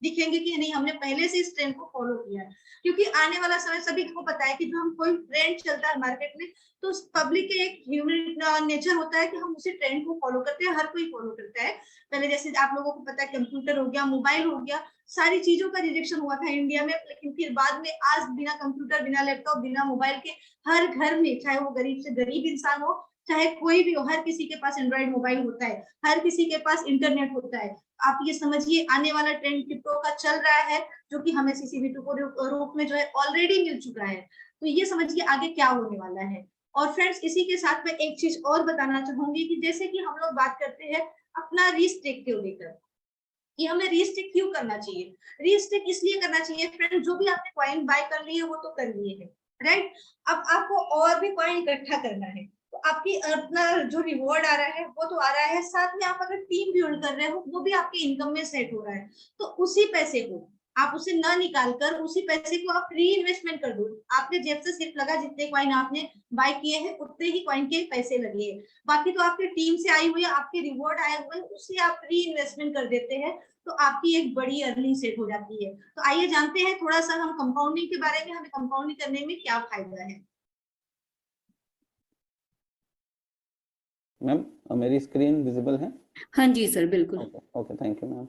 दिखेंगे कि नहीं हमने पहले से इस ट्रेंड को फॉलो किया है। क्योंकि आने वाला समय सभी को पता है कि जो हम कोई ट्रेंड चलता है मार्केट में, तो पब्लिक के एक ह्यूमन नेचर होता है कि हम उसी ट्रेंड को फॉलो करते हैं, हर कोई फॉलो करता है। पहले जैसे आप लोगों को पता है कंप्यूटर हो गया, मोबाइल हो गया, सारी चीजों का रिजेक्शन हुआ था इंडिया में, लेकिन फिर बाद में आज बिना कंप्यूटर, बिना लैपटॉप, बिना मोबाइल के हर घर में, चाहे वो गरीब से गरीब इंसान हो, चाहे कोई भी हो, हर किसी के पास एंड्रॉइड मोबाइल होता है, हर किसी के पास इंटरनेट होता है। आप ये समझिए आने वाला ट्रेंड क्रिप्टो का चल रहा है, जो कि हमें CCV2 को रूप में जो है ऑलरेडी मिल चुका है। तो ये समझिए आगे क्या होने वाला है। और फ्रेंड्स, इसी के साथ मैं एक चीज और बताना चाहूंगी कि जैसे कि हम लोग बात करते हैं अपना रीस्टेक को लेकर, कि हमें रीस्टेक क्यों करना चाहिए। रीस्टेक इसलिए करना चाहिए फ्रेंड, जो भी आपने कॉइन बाय कर लिए वो तो कर लिए हैं, राइट। अब आपको और भी कॉइन इकट्ठा करना है, तो आपकी अपना जो रिवॉर्ड आ रहा है वो तो आ रहा है, साथ में आप अगर टीम बिल्ड कर रहे हो वो भी आपके इनकम में सेट हो रहा है। तो उसी पैसे को आप उसे न निकाल कर उसी पैसे को आप री इन्वेस्टमेंट कर दो। आपके जेब से सिर्फ लगा जितने कॉइन आपने बाय किए हैं उतने ही कॉइन के पैसे लगे हैं, बाकी तो आपकी टीम से आई हुई है, आपके रिवॉर्ड आए हुए हैं, उसे आप री इन्वेस्टमेंट कर देते हैं, तो आपकी एक बड़ी अर्निंग सेट हो जाती है। तो आइए जानते हैं थोड़ा सा हम कंपाउंडिंग के बारे में, हमें कंपाउंडिंग करने में क्या फायदा है। मैम मेरी स्क्रीन विजिबल है? हाँ जी सर, बिल्कुल। Okay okay, thank you ma'am.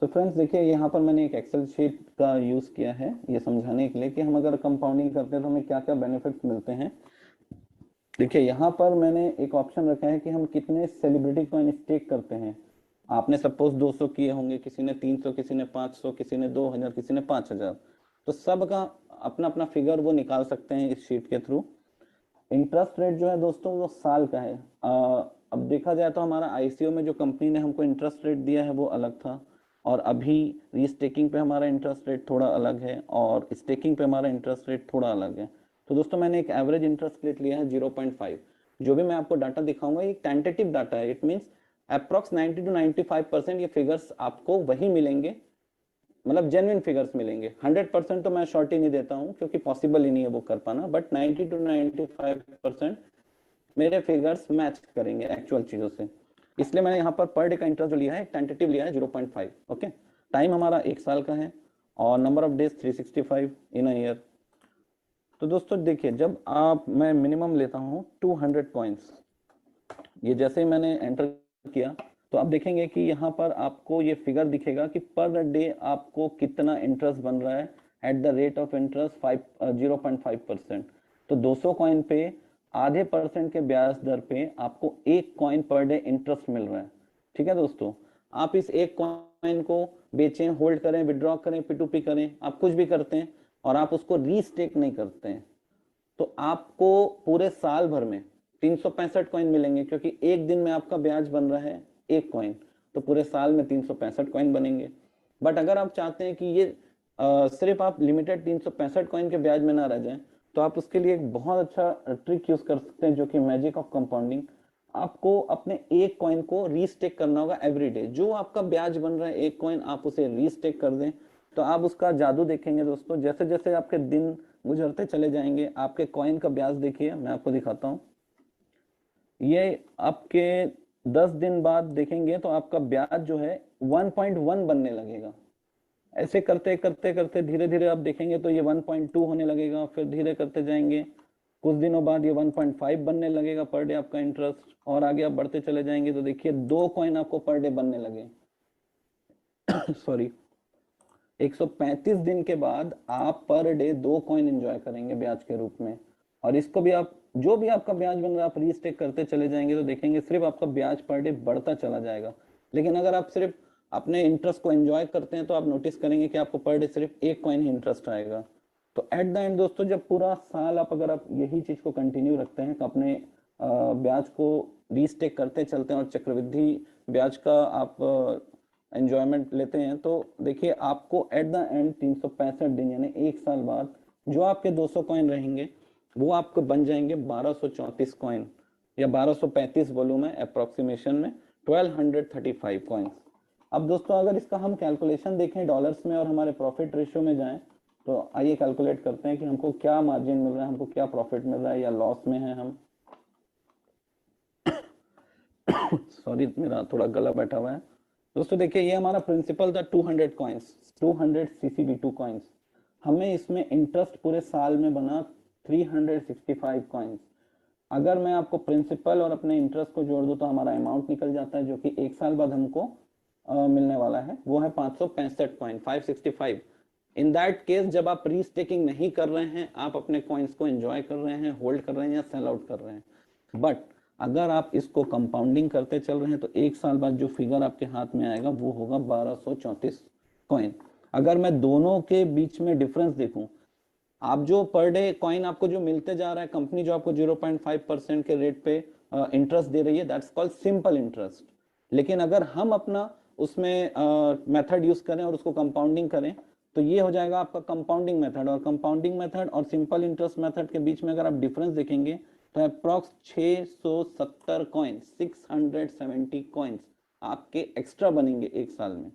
तो फ्रेंड्स देखिए, यहाँ पर मैंने एक एक्सेल शीट का यूज़ किया है ये समझाने के लिए कि हम अगर कंपाउंडिंग करते हैं तो हमें क्या क्या बेनिफिट्स मिलते हैं। देखिए यहाँ पर मैंने एक ऑप्शन रखा है कि हम कितने सेलिब्रिटी कॉइन स्टेक करते हैं। आपने सपोज 200 किए होंगे, किसी ने 300, किसी ने 500, किसी ने 2000, किसी ने 5000, तो सबका अपना अपना फिगर वो निकाल सकते हैं इस शीट के थ्रू। इंटरेस्ट रेट जो है दोस्तों वो साल का है। अब देखा जाए तो हमारा आईसीओ में जो कंपनी ने हमको इंटरेस्ट रेट दिया है वो अलग था, और अभी रीस्टेकिंग पे हमारा इंटरेस्ट रेट थोड़ा अलग है, और स्टेकिंग पे हमारा इंटरेस्ट रेट थोड़ा अलग है। तो दोस्तों मैंने एक एवरेज इंटरेस्ट रेट लिया है 0.5। जो भी मैं आपको डाटा दिखाऊंगा ये टेंटेटिव डाटा है, इट मीन्स अप्रॉक्स 90 to 95% ये फिगर्स आपको वही मिलेंगे, मतलब जेन्युइन फिगर्स मिलेंगे। 100% तो मैं शॉर्ट ही नहीं देता हूँ क्योंकि पॉसिबल ही नहीं है वो कर पाना, बट 90 to 95% मेरे फिगर्स मैच करेंगे एक्चुअल चीजों से। इसलिए मैंने यहाँ पर डे का इंटरेस्ट जो लिया है टेंटेटिव लिया है 0.5। ओके, टाइम हमारा 1 साल का है और number of days 365 in a year. तो दोस्तों देखिए, जब मैं मिनिमम लेता हूँ 200 कॉइन्स, ये जैसे ही मैंने एंटर किया तो आप देखेंगे कि यहाँ पर आपको ये फिगर दिखेगा कि पर डे आपको कितना इंटरेस्ट बन रहा है at the rate of interest 0.5%। तो 200 कॉइन पे आधे % के ब्याज दर पे आपको 1 कॉइन पर डे इंटरेस्ट मिल रहा है। ठीक है दोस्तों, आप इस 1 कॉइन को बेचें, होल्ड करें, विड्रॉ करें, P2P करें, आप कुछ भी करते हैं और आप उसको रीस्टेक नहीं करते हैं, तो आपको पूरे साल भर में 365 कॉइन मिलेंगे, क्योंकि एक दिन में आपका ब्याज बन रहा है 1 कॉइन, तो पूरे साल में 365 कॉइन बनेंगे। बट अगर आप चाहते हैं कि ये सिर्फ आप लिमिटेड 365 कॉइन के ब्याज में ना रह जाएं, तो आप उसके लिए एक बहुत अच्छा ट्रिक यूज कर सकते हैं, जो कि मैजिक ऑफ कंपाउंडिंग। आपको अपने 1 कॉइन को रीस्टेक करना होगा एवरी डे। जो आपका ब्याज बन रहा है 1 कॉइन, आप उसे रीस्टेक कर दें, तो आप उसका जादू देखेंगे दोस्तों। जैसे जैसे आपके दिन गुजरते चले जाएंगे, आपके कॉइन का ब्याज देखिए, मैं आपको दिखाता हूँ। ये आपके 10 दिन बाद देखेंगे तो आपका ब्याज जो है 1.1 बनने लगेगा। ऐसे करते करते करते धीरे धीरे आप देखेंगे तो ये 1.2 होने लगेगा, फिर धीरे करते जाएंगे, कुछ दिनों बाद ये 1.5 बनने लगेगा पर डे आपका इंटरेस्ट, और आगे आप बढ़ते चले जाएंगे तो देखिए 2 कॉइन आपको पर डे बनने लगे। सॉरी, 135 दिन के बाद आप पर डे 2 कॉइन एंजॉय करेंगे ब्याज के रूप में। और इसको भी आप, जो भी आपका ब्याज बन रहा है, आप रीस्टेक करते चले जाएंगे तो देखेंगे सिर्फ आपका ब्याज पर डे बढ़ता चला जाएगा। लेकिन अगर आप सिर्फ अपने इंटरेस्ट को एंजॉय करते हैं तो आप नोटिस करेंगे कि आपको पर डे सिर्फ 1 कॉइन ही इंटरेस्ट आएगा। तो एट द एंड दोस्तों, जब पूरा साल आप अगर आप यही चीज को कंटिन्यू रखते हैं, अपने ब्याज को रीस्टेक करते चलते हैं और चक्रवृद्धि ब्याज का आप एंजॉयमेंट लेते हैं, तो देखिए आपको एट द एंड 365 दिन यानी 1 साल बाद जो आपके 200 कॉइन रहेंगे वो आपको बन जाएंगे 1234 कॉइन, या 1235 बोलूं मैं अप्रोक्सीमेशन में, 1235 कॉइन्स। अब दोस्तों अगर इसका हम कैलकुलेशन देखें डॉलर्स में और हमारे प्रॉफिट रेशियो में जाएं, तो आइए कैलकुलेट करते हैं कि हमको क्या मार्जिन मिल रहा है, हमको क्या प्रॉफिट मिल रहा है, या लॉस में है हम। सॉरी, मेरा थोड़ा गला बैठा हुआ है दोस्तों। देखिए ये हमारा प्रिंसिपल था 200 कॉइन्स, 200 CCD2 कॉइन्स। हमें इसमें इंटरेस्ट पूरे साल में बना 365 कॉइन्स। अगर मैं आपको प्रिंसिपल और अपने इंटरेस्ट को जोड़ दूं तो हमारा अमाउंट निकल जाता है, जो कि 1 साल बाद हमको मिलने वाला है, वो है 565 कॉइन, 565। इन दैट केस जब आप रीस्टेकिंग नहीं कर रहे हैं, आप अपने कॉइन्स को एंजॉय कर रहे हैं, होल्ड कर रहे हैं या सेल आउट कर रहे हैं। बट अगर आप इसको कंपाउंडिंग करते चल रहे हैं तो 1 साल बाद जो फिगर आपके हाथ में आएगा वो होगा 1234 कॉइन। अगर मैं दोनों के बीच में डिफरेंस देखूं, आप जो पर डे कॉइन आपको जो मिलते जा रहा है, कंपनी जो आपको 0.5% के रेट पे इंटरेस्ट दे रही है, दैट्स कॉल्ड सिंपल इंटरेस्ट। लेकिन अगर हम अपना उसमें मेथड यूज करें और उसको कंपाउंडिंग करें, तो ये हो जाएगा आपका कंपाउंडिंग मेथड। और कंपाउंडिंग मेथड और सिंपल इंटरेस्ट मेथड के बीच में अगर आप डिफरेंस देखेंगे तो अप्रॉक्स 670 कॉइन, 670 कॉइन्स आपके एक्स्ट्रा बनेंगे 1 साल में।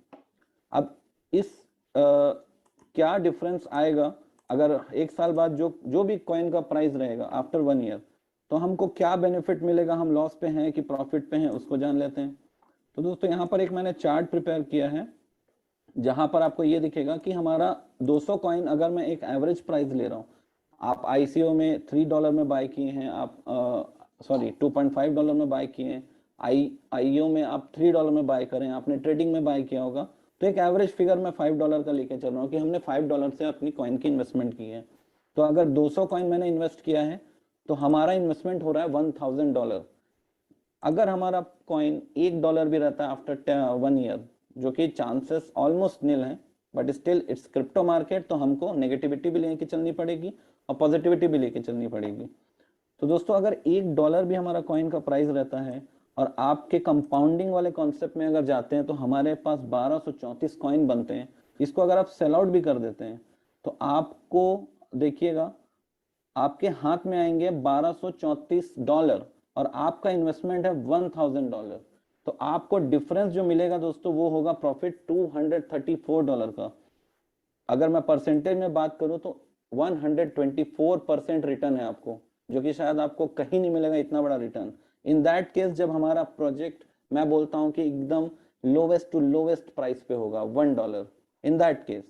अब इस क्या डिफरेंस आएगा अगर एक साल बाद जो भी कॉइन का प्राइस रहेगा आफ्टर 1 ईयर, तो हमको क्या बेनिफिट मिलेगा, हम लॉस पे हैं कि प्रॉफिट पे हैं, उसको जान लेते हैं। तो दोस्तों यहाँ पर एक मैंने चार्ट प्रिपेयर किया है जहां पर आपको ये दिखेगा कि हमारा 200 कॉइन अगर मैं एक एवरेज प्राइस ले रहा हूँ, आप आईसीओ में $3 में बाय किए हैं, आप सॉरी $2.5 में बाय किए हैं, आईईओ में आप $3 में बाय करें, आपने ट्रेडिंग में बाय किया होगा, तो एक एवरेज फिगर मैं $5 का लेके चल रहा हूँ कि हमने $5 से अपनी कॉइन की इन्वेस्टमेंट की है। तो अगर 200 कॉइन मैंने इन्वेस्ट किया है तो हमारा इन्वेस्टमेंट हो रहा है $1000। अगर हमारा कॉइन $1 भी रहता है आफ्टर 1 ईयर, जो कि चांसेस ऑलमोस्ट नील है, but still it's crypto market, तो हमको नेगेटिविटी भी लेके चलनी पड़ेगी और पॉजिटिविटी भी लेके चलनी पड़ेगी। तो दोस्तों अगर $1 भी हमारा कॉइन का प्राइस रहता है और आपके कंपाउंडिंग वाले कॉन्सेप्ट में अगर जाते हैं तो हमारे पास 1234 कॉइन बनते हैं। इसको अगर आप सेल आउट भी कर देते हैं तो आपको देखिएगा आपके हाथ में आएंगे $1234 और आपका इन्वेस्टमेंट है $1000। तो आपको डिफरेंस जो मिलेगा दोस्तों वो होगा प्रॉफिट $234 का। अगर मैं परसेंटेज में बात करूं तो 124% रिटर्न है आपको, जो कि शायद आपको कहीं नहीं मिलेगा इतना बड़ा रिटर्न। इन दैट केस जब हमारा प्रोजेक्ट मैं बोलता हूं कि एकदम लोवेस्ट टू लोवेस्ट प्राइस पे होगा $1 इन दैट केस।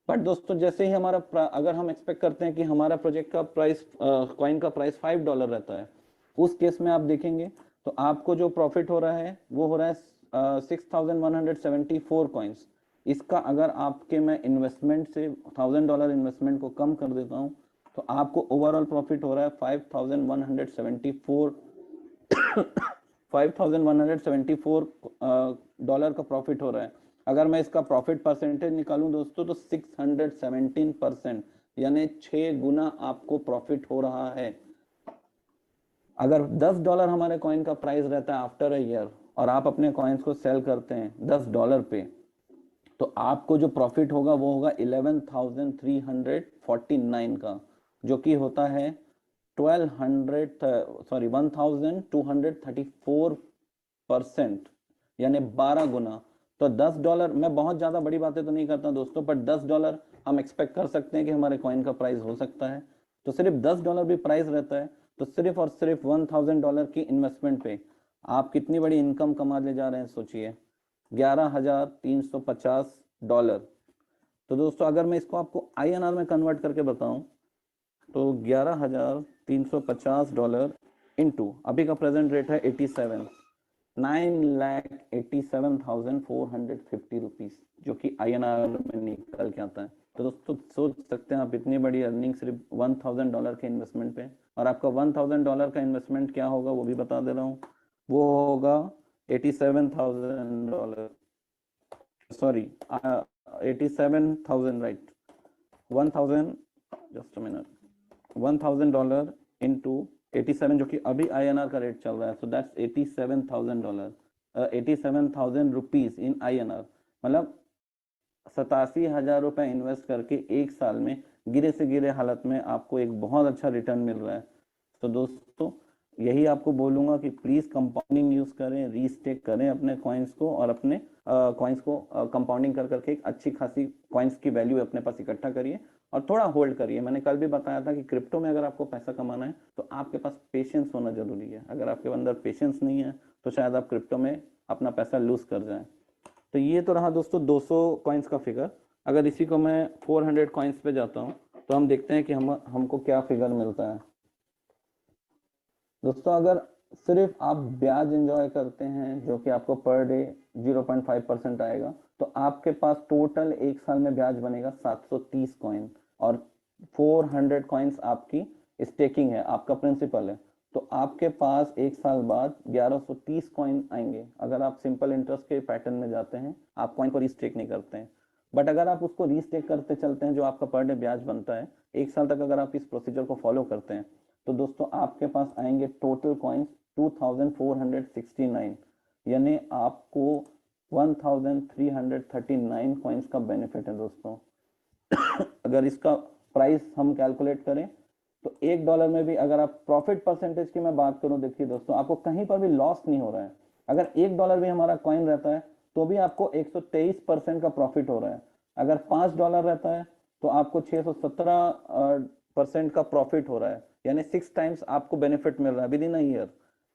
बट दोस्तों जैसे ही हमारा अगर हम एक्सपेक्ट करते हैं कि हमारा प्रोजेक्ट का प्राइस कॉइन का प्राइस $5 रहता है, उस केस में आप देखेंगे तो आपको जो प्रॉफिट हो रहा है वो हो रहा है 6174 कॉइन्स। इसका अगर आपके मैं इन्वेस्टमेंट से $1000 इन्वेस्टमेंट को कम कर देता हूं तो आपको ओवरऑल प्रॉफिट हो रहा है $5174 का प्रॉफिट हो रहा है। अगर मैं इसका प्रॉफिट परसेंटेज निकालूं दोस्तों तो 617%, यानी 6 गुना आपको प्रॉफिट हो रहा है। अगर $10 हमारे कॉइन का प्राइस रहता है आफ्टर अ ईयर और आप अपने कॉइन्स को सेल करते हैं $10 पे, तो आपको जो प्रॉफिट होगा वो होगा 11,349 का, जो कि होता है 1234%, यानी 12 गुना। तो $10, मैं बहुत ज्यादा बड़ी बातें तो नहीं करता दोस्तों, बट $10 हम एक्सपेक्ट कर सकते हैं कि हमारे कॉइन का प्राइस हो सकता है। तो सिर्फ $10 भी प्राइस रहता है तो सिर्फ और सिर्फ $1000 की इन्वेस्टमेंट पे आप कितनी बड़ी इनकम कमा ले जा रहे हैं, सोचिए, $11,350। तो दोस्तों अगर मैं इसको आपको INR में कन्वर्ट करके बताऊं तो $11,350 इंटू अभी का प्रेजेंट रेट है 87, 9,87,450 रुपीज, जो कि INR में निकल के आता है। तो दोस्तों सोच सकते हैं आप इतनी बड़ी अर्निंग सिर्फ $1000 के इन्वेस्टमेंट पे। और आपका $1000 का इन्वेस्टमेंट क्या होगा वो भी बता दे रहा हूँ, वो होगा $87,000, sorry 87,000, right, 1000, just a minute, $1000 into 87, जो कि अभी INR का रेट चल रहा है, so that's $87,000, 87,000 rupees in INR, मतलब 87,000 रुपए इन्वेस्ट करके एक साल में गिरे से गिरे हालत में आपको एक बहुत अच्छा रिटर्न मिल रहा है। तो दोस्तों यही आपको बोलूंगा कि प्लीज कंपाउंडिंग यूज करें, रीस्टेक करें अपने कॉइन्स को और अपने कॉइन्स को कंपाउंडिंग कर करके एक अच्छी खासी कॉइन्स की वैल्यू अपने पास इकट्ठा करिए और थोड़ा होल्ड करिए। मैंने कल भी बताया था कि क्रिप्टो में अगर आपको पैसा कमाना है तो आपके पास पेशेंस होना जरूरी है। अगर आपके अंदर पेशेंस नहीं है तो शायद आप क्रिप्टो में अपना पैसा लूज कर जाएं। तो ये तो रहा दोस्तों 200 कॉइन्स का फिगर। अगर इसी को मैं 400 कॉइन्स पे जाता हूँ तो हम देखते हैं कि हमको क्या फिगर मिलता है। दोस्तों अगर सिर्फ आप ब्याज एंजॉय करते हैं जो कि आपको पर डे 0.5% आएगा, तो आपके पास टोटल एक साल में ब्याज बनेगा 730 कॉइन और 400 कॉइन्स आपकी स्टेकिंग है, आपका प्रिंसिपल है। तो आपके पास एक साल बाद 1130 कॉइन आएंगे। अगर आप सिंपल इंटरेस्ट के पैटर्न में जाते हैं, आप कॉइन को रीस्टेक नहीं करते हैं, बट अगर आप उसको रीस्टेक करते चलते हैं, जो आपका पर डे ब्याज बनता है, एक साल तक अगर आप इस प्रोसीजर को फॉलो करते हैं, तो दोस्तों आपके पास आएंगे टोटल कॉइन्स 2469, यानी आपको 1339 कॉइन्स का बेनिफिट है दोस्तों। अगर इसका प्राइस हम कैलकुलेट करें तो $1 में भी अगर आप प्रॉफिट परसेंटेज की मैं बात करूं, देखिए दोस्तों आपको कहीं पर भी लॉस नहीं हो रहा है। अगर $1 भी हमारा कॉइन रहता है तो भी आपको 123% का प्रॉफिट हो रहा है। अगर $5 रहता है तो आपको 617% का प्रॉफिट हो रहा है, यानी 6 टाइम्स आपको बेनिफिट मिल रहा है विद इन अ ईयर।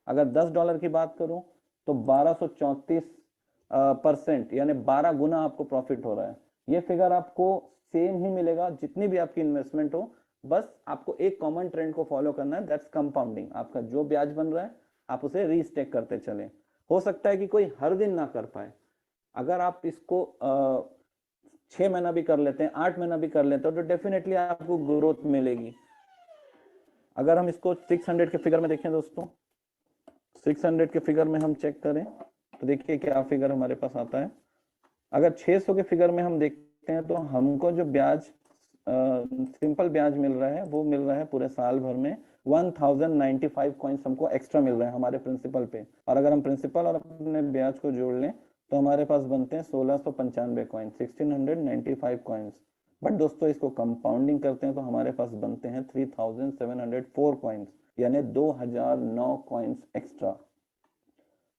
अगर $10 की बात करूं तो 1234% यानी 12 गुना आपको प्रॉफिट हो रहा है। ये फिगर आपको सेम ही मिलेगा जितनी भी आपकी इन्वेस्टमेंट हो, बस आपको एक कॉमन ट्रेंड को फॉलो करना है, दैट्स कंपाउंडिंग। आपका जो ब्याज बन रहा है आप उसे रीस्टेक करते चलें। हो सकता है कि कोई हर दिन ना कर पाए, अगर आप इसको 6 महीना भी कर लेते हैं, 8 महीना भी कर लेते हैं, तो डेफिनेटली आपको ग्रोथ मिलेगी। अगर हम इसको 600 के फिगर में देखें दोस्तों, 600 के फिगर में हम चेक करें तो देखिए क्या फिगर हमारे पास आता है। अगर 600 के फिगर में हम देखते हैं तो हमको जो ब्याज सिंपल ब्याज मिल रहा है वो मिल रहा है पूरे साल भर में 1095 कॉइन्स हमको एक्स्ट्रा मिल रहे हैं हमारे प्रिंसिपल पे। और अगर हम प्रिंसिपल और अपने ब्याज को जोड़ लें तो हमारे पास बनते हैं 1695 कॉइन, 1695 कॉइन्स। बट दोस्तों इसको कंपाउंडिंग करते हैं तो हमारे पास बनते हैं 3704 कॉइन्स, यानी 2009 कॉइन्स एक्स्ट्रा।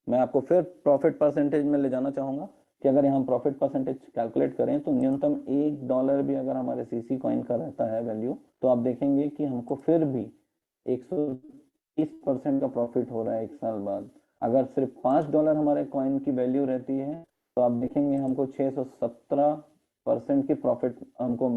मैं आपको फिर प्रॉफिट परसेंटेज में ले जाना चाहूंगा कि अगर यहाँ प्रॉफिट परसेंटेज कैलकुलेट करें तो न्यूनतम $1 भी अगर हमारे सीसी कॉइन का रहता है वैल्यू, तो आप देखेंगे कि हमको फिर भी 130% का प्रॉफिट हो रहा है एक साल बाद। अगर सिर्फ $5 हमारे कॉइन की वैल्यू रहती है तो आप देखेंगे हमको 617% की प्रॉफिट हमको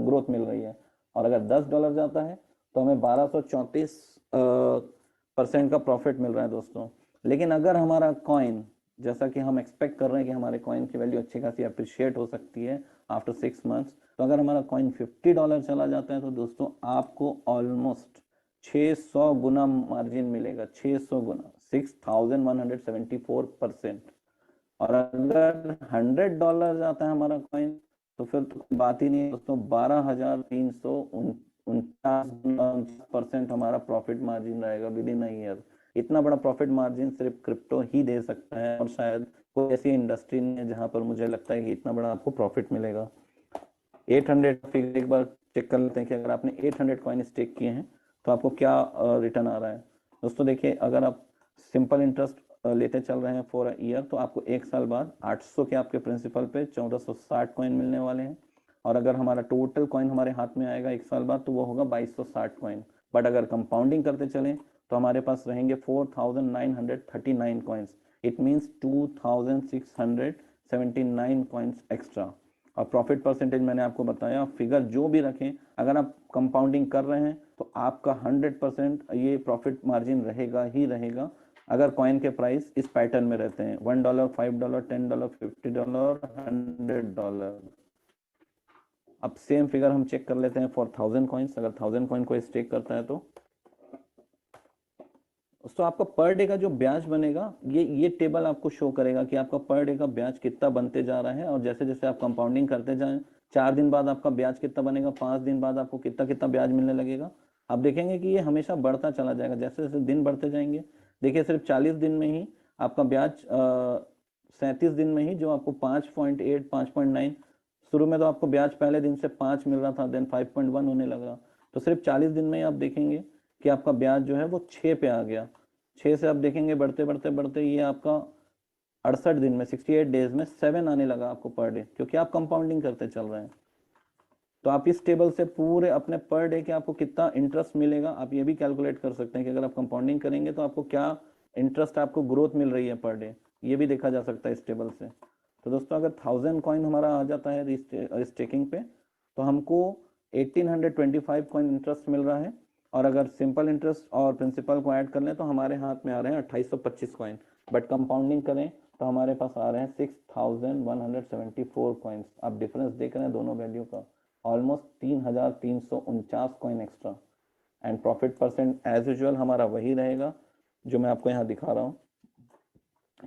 ग्रोथ मिल रही है। और अगर $10 जाता है तो हमें 1234% का प्रॉफिट मिल रहा है दोस्तों। लेकिन अगर हमारा कॉइन, जैसा कि हम एक्सपेक्ट कर रहे हैं कि हमारे कॉइन की वैल्यू अच्छी खासी अप्रिशिएट हो सकती है आफ्टर 6 मंथ्स, तो अगर हमारा कॉइन $50 चला जाता है तो दोस्तों आपको ऑलमोस्ट 600 गुना मार्जिन मिलेगा, 600 गुना, 6174%। और अगर $100 जाता है हमारा कॉइन तो फिर तो बात ही नहीं है दोस्तों, 12,349% हमारा प्रॉफिट मार्जिन रहेगा विद इन अ ईयर। इतना बड़ा प्रॉफिट मार्जिन सिर्फ क्रिप्टो ही दे सकता है, और शायद कोई ऐसी इंडस्ट्री नहीं है जहां पर मुझे लगता है कि इतना बड़ा आपको प्रॉफिट मिलेगा। 800 फिगर एक बार चेक कर लेते हैं कि अगर आपने 800 कॉइन स्टेक किए हैं तो आपको क्या रिटर्न आ रहा है। दोस्तों देखिए, अगर आप सिंपल इंटरेस्ट लेते चल रहे हैं फॉर ईयर तो आपको एक साल बाद 800 के आपके प्रिंसिपल पे 1460 कॉइन मिलने वाले हैं। और अगर हमारा टोटल कॉइन हमारे हाथ में आएगा एक साल बाद तो वो होगा 2260 कॉइन। बट अगर कंपाउंडिंग करते चलें तो हमारे पास रहेंगे 4939 coins. It means 2679 coins extra. और प्रॉफिट परसेंटेज मैंने आपको बताया, फिगर जो भी रखें, अगर आप कंपाउंडिंग कर रहे हैं तो आपका 100% ये प्रॉफिट मार्जिन रहेगा ही रहेगा अगर कॉइन के प्राइस इस पैटर्न में रहते हैं, $1, $5, $10, $50, $100। अब सेम फिगर हम चेक कर लेते हैं फॉर 1000 कॉइन्स। अगर 1000 कॉइन को स्टेक करता है तो आपका पर डे का जो ब्याज बनेगा, ये टेबल आपको शो करेगा कि आपका पर डे का ब्याज कितना बनते जा रहा है। और जैसे जैसे आप कंपाउंडिंग करते जाएं, 4 दिन बाद आपका ब्याज कितना बनेगा, 5 दिन बाद आपको कितना कितना ब्याज मिलने लगेगा। आप देखेंगे कि ये हमेशा बढ़ता चला जाएगा जैसे जैसे दिन बढ़ते जाएंगे। देखिए, सिर्फ 40 दिन में ही आपका ब्याज 37 दिन में ही जो आपको 5.8 5.9, शुरू में तो आपको ब्याज पहले दिन से 5 मिल रहा था, देन 5.1 होने लगा। तो सिर्फ 40 दिन में आप देखेंगे कि आपका ब्याज जो है वो 6 पे आ गया। 6 से आप देखेंगे बढ़ते बढ़ते बढ़ते ये आपका 68 दिन में, 68 डेज में 7 आने लगा आपको पर डे, क्योंकि आप कंपाउंडिंग करते चल रहे हैं। तो आप इस टेबल से पूरे अपने पर डे के आपको कितना इंटरेस्ट मिलेगा आप ये भी कैलकुलेट कर सकते हैं कि अगर आप कंपाउंडिंग करेंगे तो आपको क्या इंटरेस्ट, आपको ग्रोथ मिल रही है पर डे, ये भी देखा जा सकता है इस टेबल से। तो दोस्तों, अगर 1000 कॉइन हमारा आ जाता है स्टेकिंग पे तो हमको 1825 कॉइन इंटरेस्ट मिल रहा है। और अगर सिंपल इंटरेस्ट और प्रिंसिपल को ऐड कर लें तो हमारे हाथ में आ रहे हैं 2825 कॉइन। बट कंपाउंडिंग करें तो हमारे पास आ रहे हैं 6174 कॉइन्स। आप डिफरेंस देख रहे हैं दोनों वैल्यू का, almost 3349 coin extra. And profit percent as usual हमारा वही रहेगा जो मैं आपको यहाँ दिखा रहा हूँ,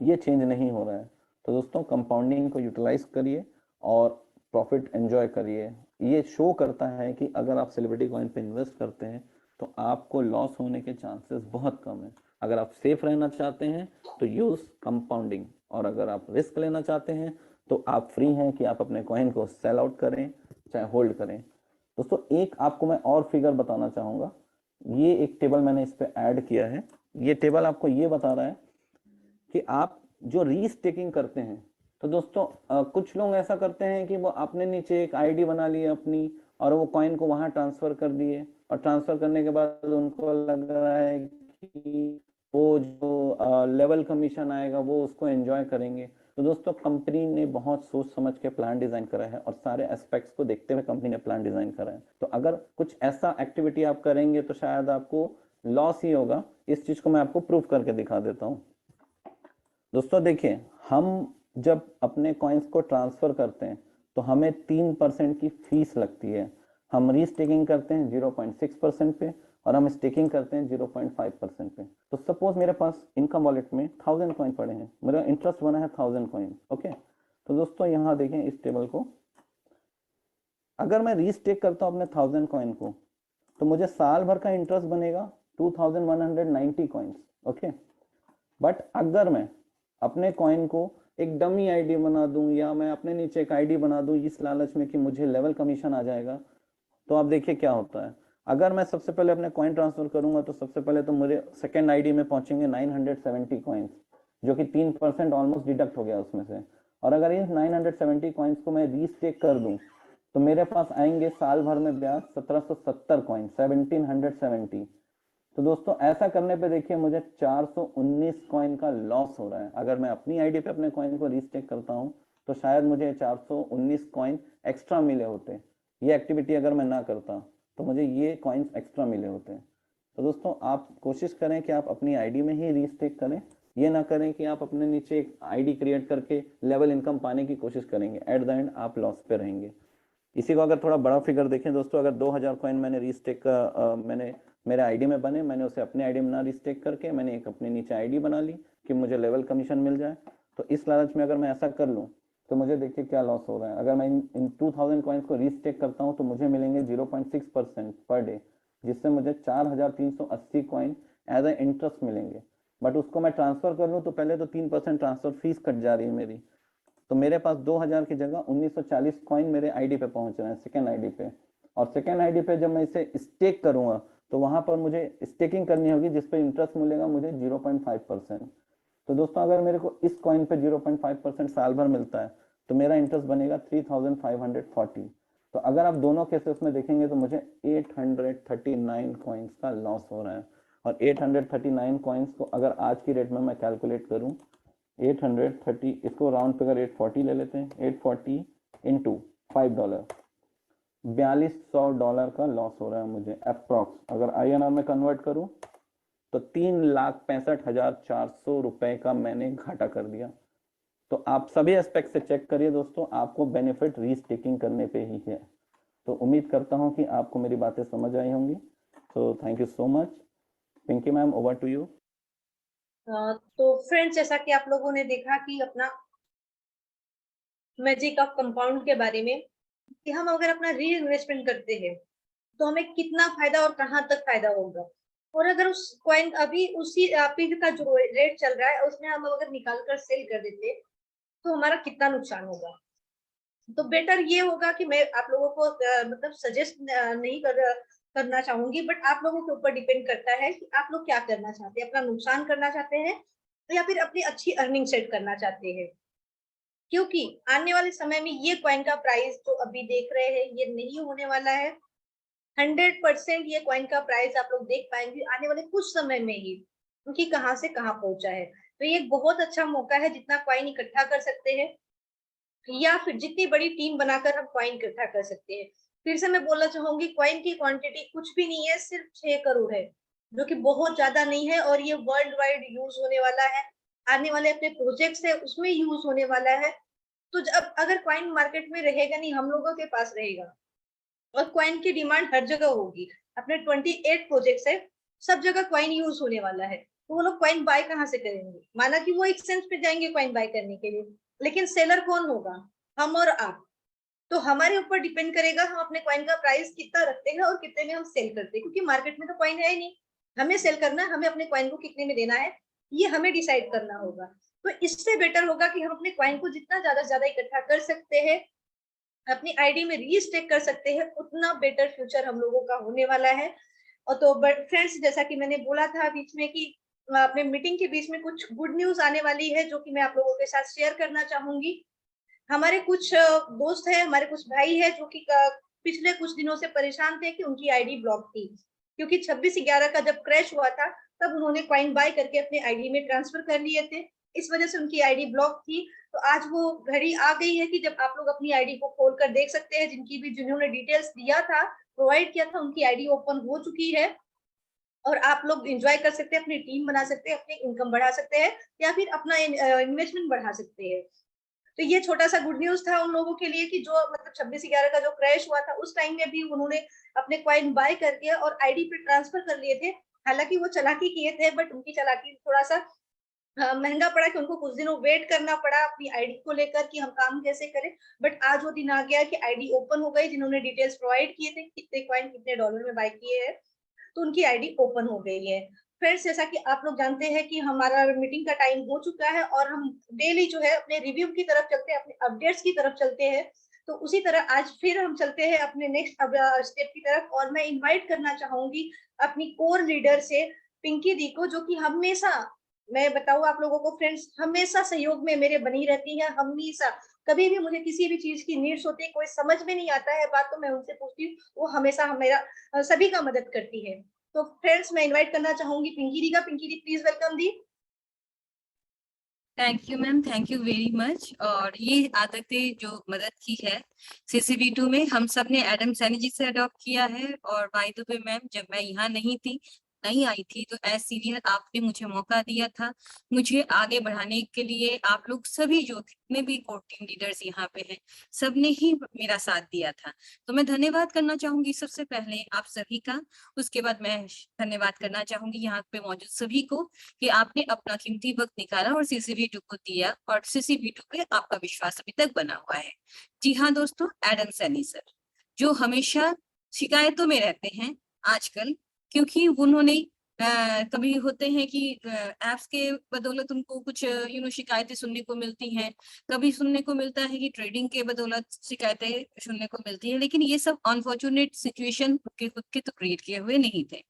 ये चेंज नहीं हो रहा है। तो दोस्तों, कंपाउंडिंग को यूटिलाइज करिए और प्रॉफिट एंजॉय करिए। ये शो करता है कि अगर आप सेलिब्रिटी कॉइन पे इन्वेस्ट करते हैं तो आपको लॉस होने के चांसेस बहुत कम है। अगर आप सेफ रहना चाहते हैं तो यूज कंपाउंडिंग, और अगर आप रिस्क लेना चाहते हैं तो आप फ्री हैं कि आप अपने कॉइन को सेल आउट करें चाहे होल्ड करें। दोस्तों, एक आपको मैं और फिगर बताना चाहूंगा। ये एक टेबल मैंने इस पे ऐड किया है। ये टेबल आपको ये बता रहा है कि आप जो रीस्टेकिंग करते हैं तो दोस्तों कुछ लोग ऐसा करते हैं कि वो अपने नीचे एक आईडी बना ली अपनी और वो कॉइन को वहां ट्रांसफर कर दिए, और ट्रांसफर करने के बाद उनको लग रहा है कि वो जो लेवल कमीशन आएगा वो उसको एंजॉय करेंगे। तो दोस्तों कंपनी ने बहुत सोच समझ के प्लान डिजाइन करा है और सारे एस्पेक्ट्स को देखते हुए कंपनी ने प्लान डिजाइन करा है। तो अगर कुछ ऐसा एक्टिविटी आप करेंगे तो शायद आपको लॉस ही होगा। इस चीज को मैं आपको प्रूफ करके दिखा देता हूँ। दोस्तों देखिए, हम जब अपने कॉइन्स को ट्रांसफर करते हैं तो हमें 3% की फीस लगती है। हम रीस्टेकिंग करते हैं 0.6% पे और हम स्टेकिंग करते हैं 0.5% पे। तो सपोज मेरे पास इनकम वॉलेट में 1000 कॉइन पड़े हैं, मेरा इंटरेस्ट बना है 1000 कॉइन। ओके, तो दोस्तों यहाँ देखें इस टेबल को, अगर मैं रीस्टेक करता हूँ अपने 1000 कॉइन को तो मुझे साल भर का इंटरेस्ट बनेगा 2190 कॉइन्स। ओके, बट अगर मैं अपने कॉइन को एक डमी आईडी बना दूं या मैं अपने नीचे एक आईडी बना दूं इस लालच में कि मुझे लेवल कमीशन आ जाएगा, तो आप देखिए क्या होता है। अगर मैं सबसे पहले अपने कॉइन ट्रांसफर करूंगा तो सबसे पहले तो मुझे सेकेंड आईडी में पहुंचेंगे 970 कॉइन्स, जो कि 3% ऑलमोस्ट डिडक्ट हो गया उसमें से। और अगर इन 970 कॉइन्स को मैं रीस्टेक कर दूं तो मेरे पास आएंगे साल भर में ब्याज 1770 कॉइन, 1770। तो दोस्तों ऐसा करने पे देखिए मुझे 419 कॉइन का लॉस हो रहा है। अगर मैं अपनी आईडी पे अपने कॉइन को रीस्टेक करता हूं तो शायद मुझे 419 कॉइन एक्स्ट्रा मिले होते। ये एक्टिविटी अगर मैं ना करता तो मुझे ये कॉइन्स एक्स्ट्रा मिले होते। तो दोस्तों आप कोशिश करें कि आप अपनी आईडी में ही रीस्टेक करें, ये ना करें कि आप अपने नीचे एक आईडी क्रिएट करके लेवल इनकम पाने की कोशिश करेंगे, एट द एंड आप लॉस पे रहेंगे। इसी को अगर थोड़ा बड़ा फिगर देखें दोस्तों, अगर 2000 कॉइन मैंने रीस्टेक मैंने मेरे आईडी में बने, मैंने उसे अपने आईडी में ना रीस्टेक करके मैंने एक अपने नीचे आईडी बना ली कि मुझे लेवल कमीशन मिल जाए। तो इस लालच में अगर मैं ऐसा कर लूँ तो मुझे देखिए क्या लॉस हो रहा है। अगर मैं इन 2000 कॉइन्स को रीस्टेक करता हूँ तो मुझे मिलेंगे 0.6% पर डे, जिससे मुझे 4380 कॉइन एज ए इंटरेस्ट मिलेंगे। बट उसको मैं ट्रांसफर कर लूँ तो पहले तो 3% ट्रांसफर फीस कट जा रही है मेरी, तो मेरे पास 2000 की जगह 1940 कॉइन मेरे आईडी पे पहुंच रहे हैं, सेकेंड आईडी पे। और सेकेंड आईडी पे जब मैं इसे स्टेक करूंगा तो वहां पर मुझे स्टेकिंग करनी होगी जिसपे इंटरेस्ट मिलेगा मुझे 0.5%। तो दोस्तों अगर मेरे को इस कॉइन पे 0.5% साल भर मिलता है तो मेरा इंटरेस्ट बनेगा 3540। तो अगर आप दोनों केसेस में देखेंगे तो मुझे 839 कॉइन्स का लॉस हो रहा है। और 839 कॉइन्स को अगर आज की रेट में मैं कैलकुलेट करूं, 830, इसको राउंड फिगर 840 ले लेते हैं, 840 इंटू $5, $4200 का लॉस हो रहा है मुझे अप्रॉक्स। अगर INR में कन्वर्ट करूं तो 3,65,400 रुपए का मैंने घाटा कर दिया। तो आप सभी एस्पेक्ट से चेक करिए दोस्तों, आपको बेनिफिट रीस्टेकिंग करने पे ही है। तो उम्मीद करता हूं कि आपको मेरी बातें समझ आई होंगी। तो thank you so much. Pinky ma'am, over to you. तो फ्रेंड्स, जैसा कि आप लोगों ने देखा कि अपना मैजिक ऑफ कंपाउंड के बारे में, कि हम अगर अपना री इन्वेस्टमेंट करते हैं तो हमें कितना फायदा और कहाँ तक फायदा होगा, और अगर उस कॉइन अभी उसी पीक का जो रेट चल रहा है उसमें हम अगर निकाल कर सेल कर देते तो हमारा कितना नुकसान होगा। तो बेटर ये होगा कि मैं आप लोगों को मतलब सजेस्ट नहीं करना चाहूंगी, बट आप लोगों के ऊपर डिपेंड करता है कि आप लोग क्या करना चाहते हैं, अपना नुकसान करना चाहते हैं या फिर अपनी अच्छी अर्निंग सेट करना चाहते हैं। क्योंकि आने वाले समय में ये कॉइन का प्राइस जो अभी देख रहे हैं ये नहीं होने वाला है। 100% ये कॉइन का प्राइस आप लोग देख पाएंगे आने वाले कुछ समय में ही, उनकी कहाँ से कहाँ पहुंचा है। तो ये एक बहुत अच्छा मौका है, जितना कॉइन इकट्ठा कर सकते हैं या फिर जितनी बड़ी टीम बनाकर हम कॉइन इकट्ठा कर सकते हैं। फिर से मैं बोलना चाहूंगी, कॉइन की क्वांटिटी कुछ भी नहीं है, सिर्फ 6 करोड़ है, जो कि बहुत ज्यादा नहीं है, और ये वर्ल्ड वाइड यूज होने वाला है। आने वाले अपने प्रोजेक्ट्स है उसमें यूज होने वाला है। तो जब अगर कॉइन मार्केट में रहेगा नहीं, हम लोगों के पास रहेगा, और कॉइन की डिमांड हर जगह होगी। अपने 28 प्रोजेक्ट्स है, सब जगह कॉइन यूज होने वाला है, तो वो लोग कॉइन बाय कहाँ से करेंगे। माना कि वो एक्सचेंज पे जाएंगे कॉइन बाय करने के लिए, लेकिन सेलर कौन होगा, हम और आप। तो हमारे ऊपर डिपेंड करेगा हम अपने कॉइन का प्राइस कितना रखते हैं और कितने में हम सेल करते हैं, क्योंकि मार्केट में तो कॉइन है ही नहीं। हमें सेल करना, हमें अपने कॉइन को कितने में देना है ये हमें डिसाइड करना होगा। तो इससे बेटर होगा कि हम अपने कॉइन को जितना ज्यादा से ज्यादा इकट्ठा कर सकते हैं, अपनी आईडी में रीस्टेक कर सकते हैं, उतना बेटर फ्यूचर हम लोगों का होने वाला है। और तो फ्रेंड्स, जैसा कि मैंने बोला था बीच में कि अपने मीटिंग के बीच में कुछ गुड न्यूज आने वाली है, जो कि मैं आप लोगों के साथ शेयर करना चाहूंगी। हमारे कुछ दोस्त हैं, हमारे कुछ भाई हैं जो कि पिछले कुछ दिनों से परेशान थे कि उनकी आईडी ब्लॉक थी, क्योंकि 26/11 का जब क्रैश हुआ था तब उन्होंने कॉइन बाय करके अपने आईडी में ट्रांसफर कर लिए थे, इस वजह से उनकी आईडी ब्लॉक थी। तो आज वो घड़ी आ गई है कि जब आप लोग अपनी आईडी को खोल कर देख सकते हैं, जिन्होंने डिटेल्स दिया था, प्रोवाइड किया था, उनकी आईडी ओपन हो चुकी है और आप लोग एंजॉय कर सकते हैं, अपनी टीम बना सकते हैं, अपनी इनकम बढ़ा सकते हैं या फिर अपना इन्वेस्टमेंट बढ़ा सकते हैं। तो ये छोटा सा गुड न्यूज था उन लोगों के लिए कि जो मतलब 26/11 का जो क्रैश हुआ था उस टाइम में भी उन्होंने अपने कॉइन बाय करके और आईडी पे ट्रांसफर कर लिए थे। हालांकि वो चालाकी किए थे, बट उनकी चालाकी थोड़ा सा महंगा पड़ा कि उनको कुछ दिनों वेट करना पड़ा अपनी आईडी को लेकर कि हम काम कैसे करें। बट आज वो दिन आ गया कि आईडी ओपन हो गई, जिन्होंने डिटेल्स प्रोवाइड किए थे कितने कॉइन कितने डॉलर में बाय किए हैं, तो उनकी आईडी ओपन हो गई है। फ्रेंड्स, जैसा कि आप लोग जानते हैं कि हमारा मीटिंग का टाइम हो चुका है और हम डेली जो है अपने रिव्यू की तरफ चलते हैं, अपने अपडेट्स की तरफ चलते हैं। तो उसी तरह आज फिर हम चलते हैं अपने नेक्स्ट स्टेप की तरफ और मैं इनवाइट करना चाहूंगी अपनी कोर लीडर से पिंकी दी को, जो कि हमेशा, मैं बताऊं आप लोगों को फ्रेंड्स, हमेशा सहयोग में मेरे बनी रहती है। हमेशा कभी भी मुझे किसी भी चीज की नीड्स होती है, कोई समझ में नहीं आता है बात, तो मैं उनसे पूछती हूँ, वो हमेशा मेरा सभी का मदद करती है। तो फ्रेंड्स, मैं इनवाइट करना चाहूंगी पिंकी दी का। पिंकी दी, प्लीज वेलकम दी। Thank you ma'am, thank you very much. और ये आदतें जो मदद की है CCV2 में, हम सब ने एडम सैनी जी से अडॉप्ट किया है। और बाय द वे मैम, जब मैं यहाँ नहीं आई थी तो एज सीनियर आपने मुझे मौका दिया था, मुझे आगे बढ़ाने के लिए। आप लोग सभी जो जितने भी कोर टीम लीडर्स यहाँ पे हैं, सबने ही मेरा साथ दिया था। तो मैं धन्यवाद करना चाहूंगी सबसे पहले आप सभी का। उसके बाद मैं धन्यवाद करना चाहूंगी यहाँ पे मौजूद सभी को कि आपने अपना कीमती वक्त निकाला और CCV2 को दिया, और CCV2 पे आपका विश्वास अभी तक बना हुआ है। जी हाँ दोस्तों, एडम सैनी सर जो हमेशा शिकायतों में रहते हैं आजकल, क्योंकि उन्होंने कभी होते हैं कि एप्स के बदौलत उनको कुछ शिकायतें सुनने को मिलती हैं, कभी सुनने को मिलता है कि ट्रेडिंग के बदौलत शिकायतें सुनने को मिलती है, लेकिन ये सब अनफॉर्चुनेट सिचुएशन खुद के तो क्रिएट किए हुए नहीं थे,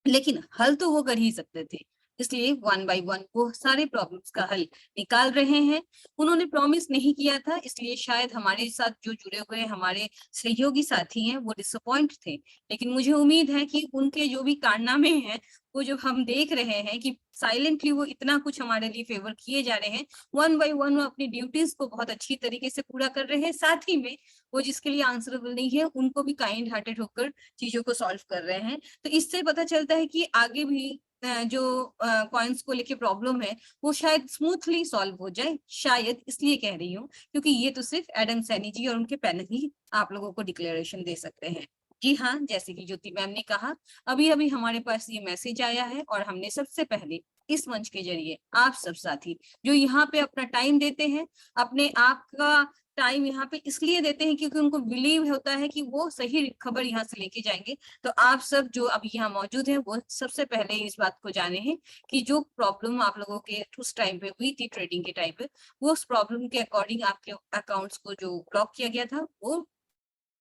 लेकिन हल तो वो कर ही सकते थे। इसलिए 1 बाय 1 वो सारे प्रॉब्लम्स का हल निकाल रहे हैं। उन्होंने प्रॉमिस नहीं किया था, इसलिए शायद हमारे साथ जो जुड़े हुए हमारे सहयोगी साथी हैं वो डिसअपॉइंट थे, लेकिन मुझे उम्मीद है कि उनके जो भी कारनामे हैं वो जो हम देख रहे हैं कि साइलेंटली वो इतना कुछ हमारे लिए फेवर किए जा रहे हैं, 1 बाय 1 वो अपनी ड्यूटीज को बहुत अच्छी तरीके से पूरा कर रहे हैं। साथ ही में वो जिसके लिए आंसरेबल नहीं है उनको भी काइंड हार्टेड होकर चीजों को सॉल्व कर रहे हैं। तो इससे पता चलता है कि आगे भी जो कॉइन्स को लेके प्रॉब्लम है वो शायद स्मूथली सॉल्व हो जाए। शायद इसलिए कह रही हूँ क्योंकि ये तो सिर्फ एडम सैनी जी और उनके पैनल ही आप लोगों को डिक्लेरेशन दे सकते हैं। जी हाँ, जैसे कि ज्योति मैम ने कहा, अभी अभी हमारे पास ये मैसेज आया है और हमने सबसे पहले इस मंच के जरिए आप सब साथी जो यहाँ पे अपना टाइम देते हैं, अपने आप का टाइम यहाँ पे इसलिए देते हैं क्योंकि उनको बिलीव होता है कि वो सही खबर यहाँ से लेके जाएंगे। तो आप सब जो अभी यहाँ मौजूद हैं वो सबसे पहले इस बात को जाने हैं कि जो प्रॉब्लम आप लोगों के उस टाइम पे हुई थी ट्रेडिंग के टाइम पे, वो उस प्रॉब्लम के अकॉर्डिंग आपके अकाउंट्स को जो ब्लॉक किया गया था वो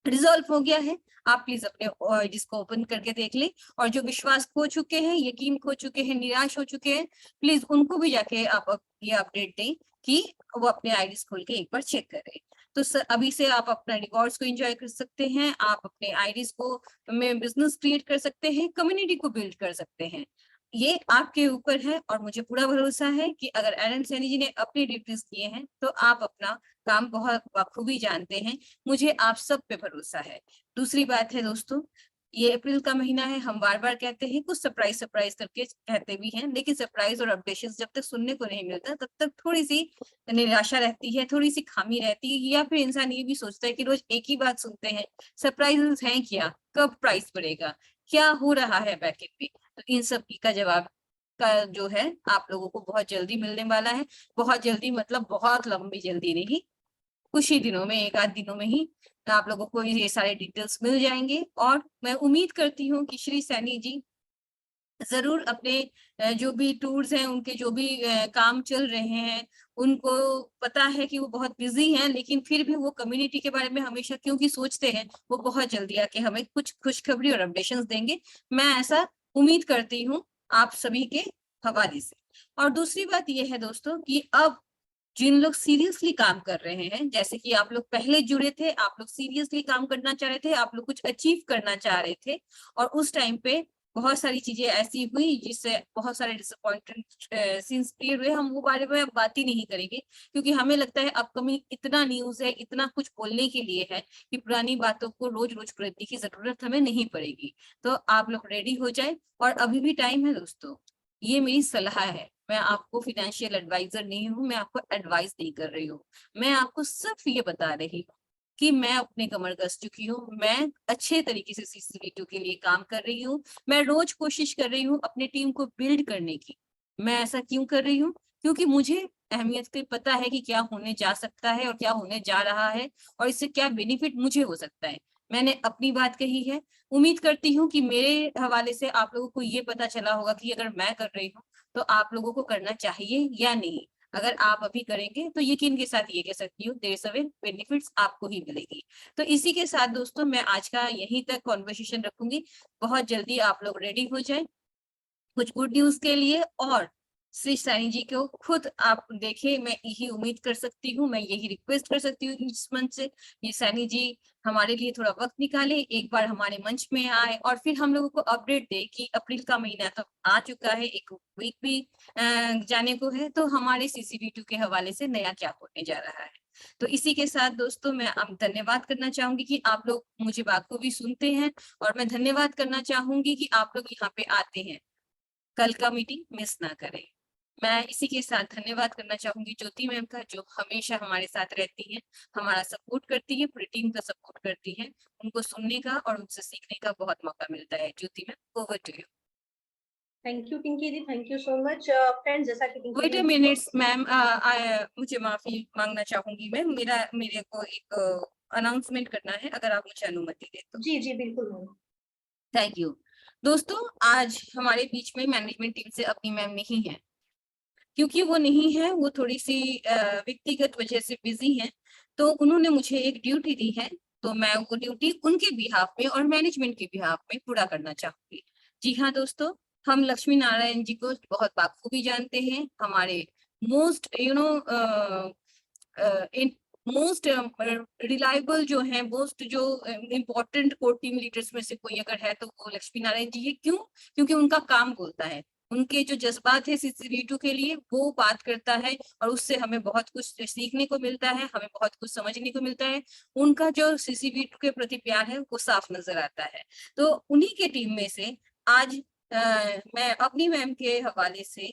रिजॉल्व हो गया है। आप प्लीज अपने जिसको ओपन करके देख लें, और जो विश्वास खो चुके हैं, यकीन खो चुके हैं, निराश हो चुके हैं, प्लीज उनको भी जाके आप ये अपडेट दें कि वो अपने आईडीज खोल के एक बार चेक करें। तो अभी से आप अपना रिकॉर्ड्स को एंजॉय कर सकते हैं, आप अपने आईडीज को में बिजनेस क्रिएट कर सकते हैं, कम्युनिटी को बिल्ड कर सकते हैं। ये आपके ऊपर है और मुझे पूरा भरोसा है कि अगर एडम सैनी जी ने अपनी ड्यूटीज किए हैं तो आप अपना काम बहुत बखूबी जानते हैं। मुझे आप सब पे भरोसा है। दूसरी बात है दोस्तों, ये अप्रैल का महीना है, हम बार बार कहते हैं, कुछ सरप्राइज करके कहते भी हैं, लेकिन सरप्राइज और अपडेशन जब तक सुनने को नहीं मिलता तब तक थोड़ी सी निराशा रहती है, थोड़ी सी खामी रहती है, या फिर इंसान ये भी सोचता है कि रोज एक ही बात सुनते हैं, सरप्राइजेस हैं क्या, कब प्राइस बढ़ेगा, क्या हो रहा है बैकेट में। तो इन सब का जवाब का जो है आप लोगों को बहुत जल्दी मिलने वाला है। बहुत जल्दी मतलब बहुत लंबी जल्दी नहीं, कुछ ही दिनों में, एक आध दिनों में ही आप लोगों को ये सारे डिटेल्स मिल जाएंगे। और मैं उम्मीद करती हूँ कि श्री सैनी जी जरूर अपने जो भी टूर्स हैं, उनके जो भी काम चल रहे हैं, उनको पता है कि वो बहुत बिजी हैं, लेकिन फिर भी वो कम्युनिटी के बारे में हमेशा क्योंकि सोचते हैं, वो बहुत जल्दी आके हमें कुछ खुशखबरी और अपडेशंस देंगे। मैं ऐसा उम्मीद करती हूँ आप सभी के हवाले से। और दूसरी बात ये है दोस्तों कि अब जिन लोग सीरियसली काम कर रहे हैं, जैसे कि आप लोग पहले जुड़े थे, आप लोग सीरियसली काम करना चाह रहे थे, आप लोग कुछ अचीव करना चाह रहे थे, और उस टाइम पे बहुत सारी चीजें ऐसी हुई जिससे बहुत सारे डिसअपॉइंटमेंट सीन्स क्रिएट हुए। हम वो बारे में अब बात ही नहीं करेंगे, क्योंकि हमें लगता है अपकमिंग इतना न्यूज है, इतना कुछ बोलने के लिए है कि पुरानी बातों को रोज रोज करने की जरूरत हमें नहीं पड़ेगी। तो आप लोग रेडी हो जाए, और अभी भी टाइम है दोस्तों। ये मेरी सलाह है, मैं आपको फाइनेंशियल एडवाइजर नहीं हूँ, मैं आपको एडवाइस नहीं कर रही हूँ, मैं आपको सिर्फ ये बता रही हूँ कि मैं अपने कमर कस चुकी हूँ, मैं अच्छे तरीके से CCV2 के लिए काम कर रही हूँ, मैं रोज कोशिश कर रही हूँ अपनी टीम को बिल्ड करने की। मैं ऐसा क्यों कर रही हूँ? क्योंकि मुझे अहमियत के पता है कि क्या होने जा सकता है और क्या होने जा रहा है, और इससे क्या बेनिफिट मुझे हो सकता है। मैंने अपनी बात कही है, उम्मीद करती हूँ कि मेरे हवाले से आप लोगों को ये पता चला होगा कि अगर मैं कर रही हूँ तो आप लोगों को करना चाहिए या नहीं। अगर आप अभी करेंगे तो यकीन के साथ ये कह सकती हूँ, देयर सवेर बेनिफिट्स आपको ही मिलेगी। तो इसी के साथ दोस्तों मैं आज का यहीं तक कॉन्वर्सेशन रखूंगी। बहुत जल्दी आप लोग रेडी हो जाए कुछ गुड न्यूज के लिए, और श्री सैनी जी को खुद आप देखें, मैं यही उम्मीद कर सकती हूँ, मैं यही रिक्वेस्ट कर सकती हूँ इस मंच से, ये सैनी जी हमारे लिए थोड़ा वक्त निकाले, एक बार हमारे मंच में आए और फिर हम लोगों को अपडेट दे कि अप्रैल का महीना तो आ चुका है, एक वीक भी जाने को है, तो हमारे CCV2 के हवाले से नया क्या होने जा रहा है। तो इसी के साथ दोस्तों मैं अब धन्यवाद करना चाहूंगी कि आप लोग मुझे बात को भी सुनते हैं, और मैं धन्यवाद करना चाहूंगी कि आप लोग यहाँ पे आते हैं। कल का मीटिंग मिस ना करें। मैं इसी के साथ धन्यवाद करना चाहूंगी ज्योति मैम का, जो हमेशा हमारे साथ रहती है, हमारा सपोर्ट करती है, पूरी टीम का सपोर्ट करती है। उनको सुनने का और उनसे सीखने का बहुत मौका मिलता है। Jyoti ma'am, over to you. Thank you Pinky दी, thank you so much. Friends, जैसा कि पिंकी वेट दी अ ने मिनट्स मैम, मुझे माफी मांगना चाहूंगी मैं, मेरे को एक अनाउंसमेंट करना है, अगर आप मुझे अनुमति दे तो। जी जी बिल्कुल मैम। Thank you. दोस्तों आज हमारे बीच में मैनेजमेंट टीम से अपनी मैम नहीं है, क्योंकि वो नहीं है, वो थोड़ी सी व्यक्तिगत वजह से बिजी हैं, तो उन्होंने मुझे एक ड्यूटी दी है, तो मैं वो ड्यूटी उनके बिहाफ में और मैनेजमेंट के बिहाफ में पूरा करना चाहूंगी। जी हाँ दोस्तों, हम लक्ष्मी नारायण जी को बहुत बखूबी जानते हैं, हमारे मोस्ट मोस्ट रिलायबल जो है, मोस्ट जो इम्पोर्टेंट कोर टीम लीडर्स में से कोई अगर है तो वो लक्ष्मी नारायण जी है। क्यों? क्योंकि उनका काम बोलता है, उनके जो जज्बात है CCV2 के लिए वो बात करता है, और उससे हमें बहुत कुछ सीखने को मिलता है, हमें बहुत कुछ समझने को मिलता है। उनका जो CCV2 के प्रति प्यार है वो साफ नजर आता है। तो उन्हीं के टीम में से आज मैं अपनी मैम के हवाले से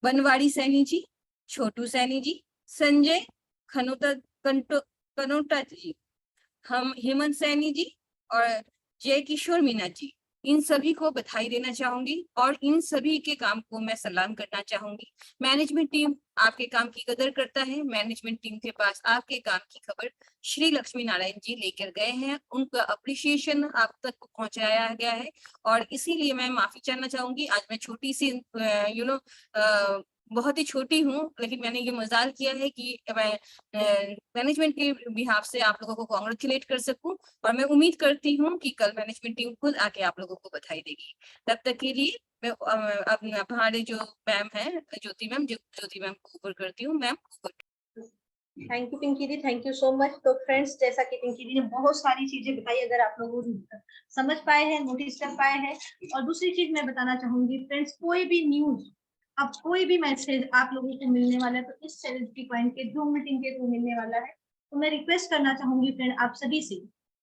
बनवाड़ी सैनी जी, छोटू सैनी जी, संजय खनोटा कनोटा जी, हम हेमंत सैनी जी और जय किशोर मीना जी, इन सभी को बधाई देना चाहूंगी, और इन सभी के काम को मैं सलाम करना चाहूंगी। मैनेजमेंट टीम आपके काम की कदर करता है, मैनेजमेंट टीम के पास आपके काम की खबर श्री लक्ष्मी नारायण जी लेकर गए हैं, उनका अप्रिशिएशन आप तक पहुंचाया गया है, और इसीलिए मैं माफी चाहना चाहूंगी। आज मैं छोटी सी बहुत ही छोटी हूँ, लेकिन मैंने ये मजाल किया है कि मैं मैनेजमेंट के बिहाफ से आप लोगों को कॉन्ग्रेचुलेट कर सकूं, और मैं उम्मीद करती हूँ कि कल मैनेजमेंट टीम खुद आके आप लोगों को बधाई देगी। तब तक के लिए मैं अब हमारे जो मैम है ज्योति मैम, ज्योति मैम को ऊपर करती हूँ। मैम, थैंक यू पिंकी दी, थैंक यू सो मच। तो फ्रेंड्स, जैसा कि पिंकी दी ने बहुत सारी चीजें बताई, अगर आप लोग समझ पाए हैं, नोटिस कर पाए हैं, और दूसरी चीज मैं बताना चाहूंगी फ्रेंड्स, कोई भी न्यूज, अब कोई भी मैसेज आप लोगों को मिलने वाला है तो इस सेलिब्रिटी पॉइंट के जूम मीटिंग के थ्रू मिलने वाला है। तो मैं रिक्वेस्ट करना चाहूंगी फ्रेंड आप सभी से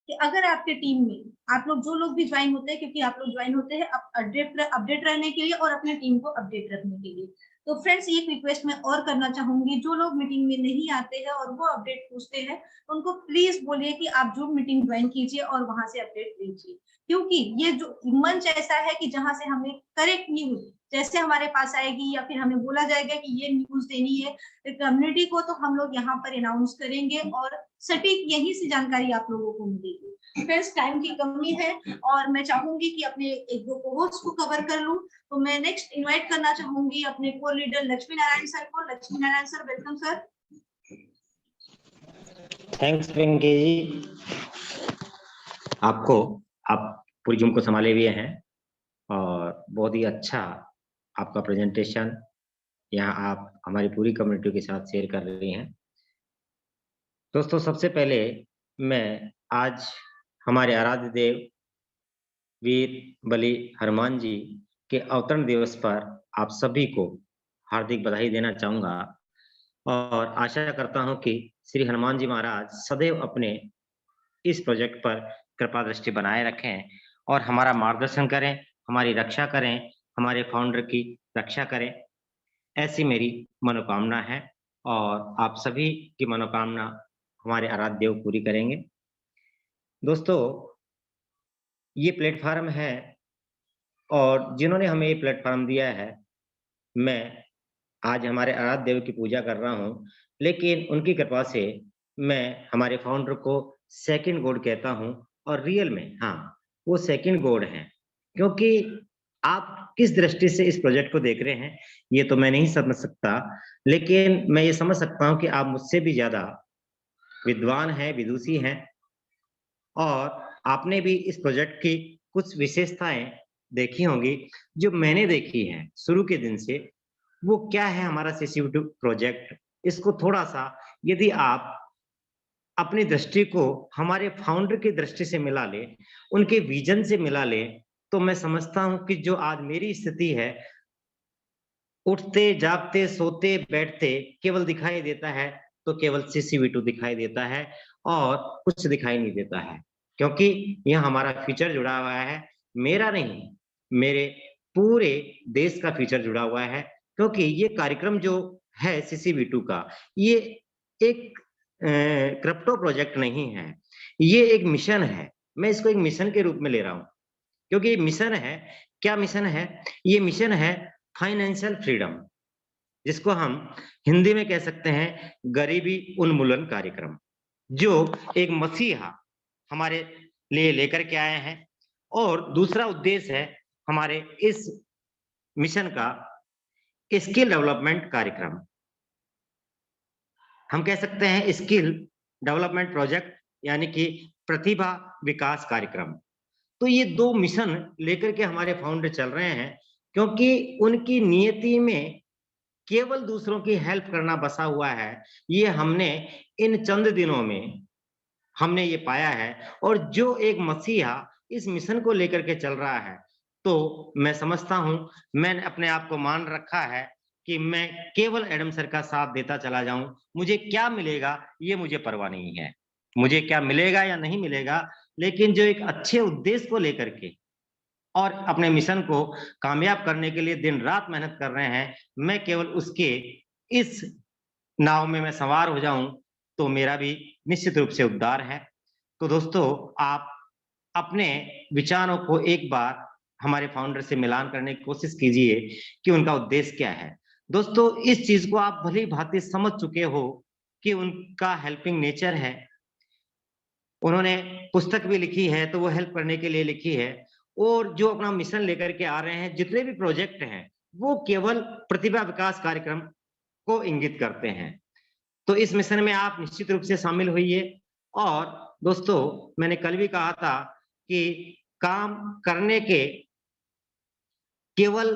कि अगर आपके टीम में आप लोग जो लोग भी ज्वाइन होते हैं, क्योंकि आप लोग ज्वाइन होते हैं अपडेट रहने के लिए और अपने टीम को अपडेट रखने के लिए, तो फ्रेंड्स एक रिक्वेस्ट मैं और करना चाहूंगी, जो लोग मीटिंग में नहीं आते हैं और वो अपडेट पूछते हैं, उनको प्लीज बोलिए कि आप जूम मीटिंग ज्वाइन कीजिए और वहां से अपडेट लीजिए, क्योंकि ये जो मंच ऐसा है कि जहां से हमें करेक्ट न्यूज जैसे हमारे पास आएगी या फिर हमें बोला जाएगा कि ये न्यूज देनी है कम्युनिटी को, तो हम लोग यहाँ पर अनाउंस करेंगे और सटीक यहीं से जानकारी आप लोगों को मिलेगी। फ्रेंड्स, टाइम की कमी है और मैं चाहूंगी कि अपने एक दो को कवर कर लूं, तो मैं नेक्स्ट इनवाइट करना चाहूंगी अपने को लीडर लक्ष्मी नारायण सर को। Lakshmi Narayan sir, welcome sir. Thanks Pinky ji, आप पूरी जूम को संभाले हुए हैं और बहुत ही अच्छा आपका प्रेजेंटेशन यहाँ आप हमारी पूरी कम्युनिटी के साथ शेयर कर रही हैं। दोस्तों, सबसे पहले मैं आज हमारे आराध्य देव वीर बलि हनुमान जी के अवतरण दिवस पर आप सभी को हार्दिक बधाई देना चाहूंगा और आशा करता हूं कि श्री हनुमान जी महाराज सदैव अपने इस प्रोजेक्ट पर कृपा दृष्टि बनाए रखें और हमारा मार्गदर्शन करें, हमारी रक्षा करें, हमारे फाउंडर की रक्षा करें। ऐसी मेरी मनोकामना है और आप सभी की मनोकामना हमारे आराध्य देव पूरी करेंगे। दोस्तों, ये प्लेटफॉर्म है और जिन्होंने हमें ये प्लेटफॉर्म दिया है, मैं आज हमारे आराध्य देव की पूजा कर रहा हूँ, लेकिन उनकी कृपा से मैं हमारे फाउंडर को सेकंड गॉड कहता हूँ और रियल में हाँ, वो सेकंड गॉड हैं। क्योंकि आप किस दृष्टि से इस प्रोजेक्ट को देख रहे हैं, ये तो मैं नहीं समझ सकता, लेकिन मैं ये समझ सकता हूँ कि आप मुझसे भी ज़्यादा विद्वान हैं, विदुषी हैं और आपने भी इस प्रोजेक्ट की कुछ विशेषताएं देखी होंगी जो मैंने देखी हैं शुरू के दिन से। वो क्या है हमारा CCV2 प्रोजेक्ट, इसको थोड़ा सा यदि आप अपनी दृष्टि को हमारे फाउंडर की दृष्टि से मिला ले, उनके विजन से मिला ले, तो मैं समझता हूं कि जो आज मेरी स्थिति है, उठते जागते सोते बैठते केवल दिखाई देता है तो केवल CCV2 दिखाई देता है और कुछ दिखाई नहीं देता है, क्योंकि यह हमारा फ्यूचर जुड़ा हुआ है। मेरा नहीं, मेरे पूरे देश का फ्यूचर जुड़ा हुआ है, क्योंकि ये कार्यक्रम जो है CCV2 का, ये एक क्रिप्टो प्रोजेक्ट नहीं है, ये एक मिशन है। मैं इसको एक मिशन के रूप में ले रहा हूं, क्योंकि ये मिशन है। क्या मिशन है? ये मिशन है फाइनेंशियल फ्रीडम, जिसको हम हिंदी में कह सकते हैं गरीबी उन्मूलन कार्यक्रम, जो एक मसीहा हमारे लिए लेकर के आए हैं। और दूसरा उद्देश्य है हमारे इस मिशन का स्किल डेवलपमेंट कार्यक्रम, हम कह सकते हैं स्किल डेवलपमेंट प्रोजेक्ट, यानी कि प्रतिभा विकास कार्यक्रम। तो ये दो मिशन लेकर के हमारे फाउंडर चल रहे हैं, क्योंकि उनकी नियति में केवल दूसरों की हेल्प करना बसा हुआ है। ये हमने इन चंद दिनों में हमने ये पाया है। और जो एक मसीहा इस मिशन को लेकर के चल रहा है, तो मैं समझता हूं, मैंने अपने आप को मान रखा है कि मैं केवल एडम सर का साथ देता चला जाऊं। मुझे क्या मिलेगा ये मुझे परवाह नहीं है, मुझे क्या मिलेगा या नहीं मिलेगा, लेकिन जो एक अच्छे उद्देश्य को लेकर के और अपने मिशन को कामयाब करने के लिए दिन रात मेहनत कर रहे हैं, मैं केवल उसके इस नाव में मैं सवार हो जाऊं तो मेरा भी निश्चित रूप से उद्धार है। तो दोस्तों, आप अपने विचारों को एक बार हमारे फाउंडर से मिलान करने की कोशिश कीजिए कि उनका उद्देश्य क्या है। दोस्तों, इस चीज को आप भली भांति समझ चुके हो कि उनका हेल्पिंग नेचर है। उन्होंने पुस्तक भी लिखी है तो वो हेल्प करने के लिए लिखी है, और जो अपना मिशन लेकर के आ रहे हैं, जितने भी प्रोजेक्ट हैं, वो केवल प्रतिभा विकास कार्यक्रम को इंगित करते हैं। तो इस मिशन में आप निश्चित रूप से शामिल होइए। और दोस्तों, मैंने कल भी कहा था कि काम करने के केवल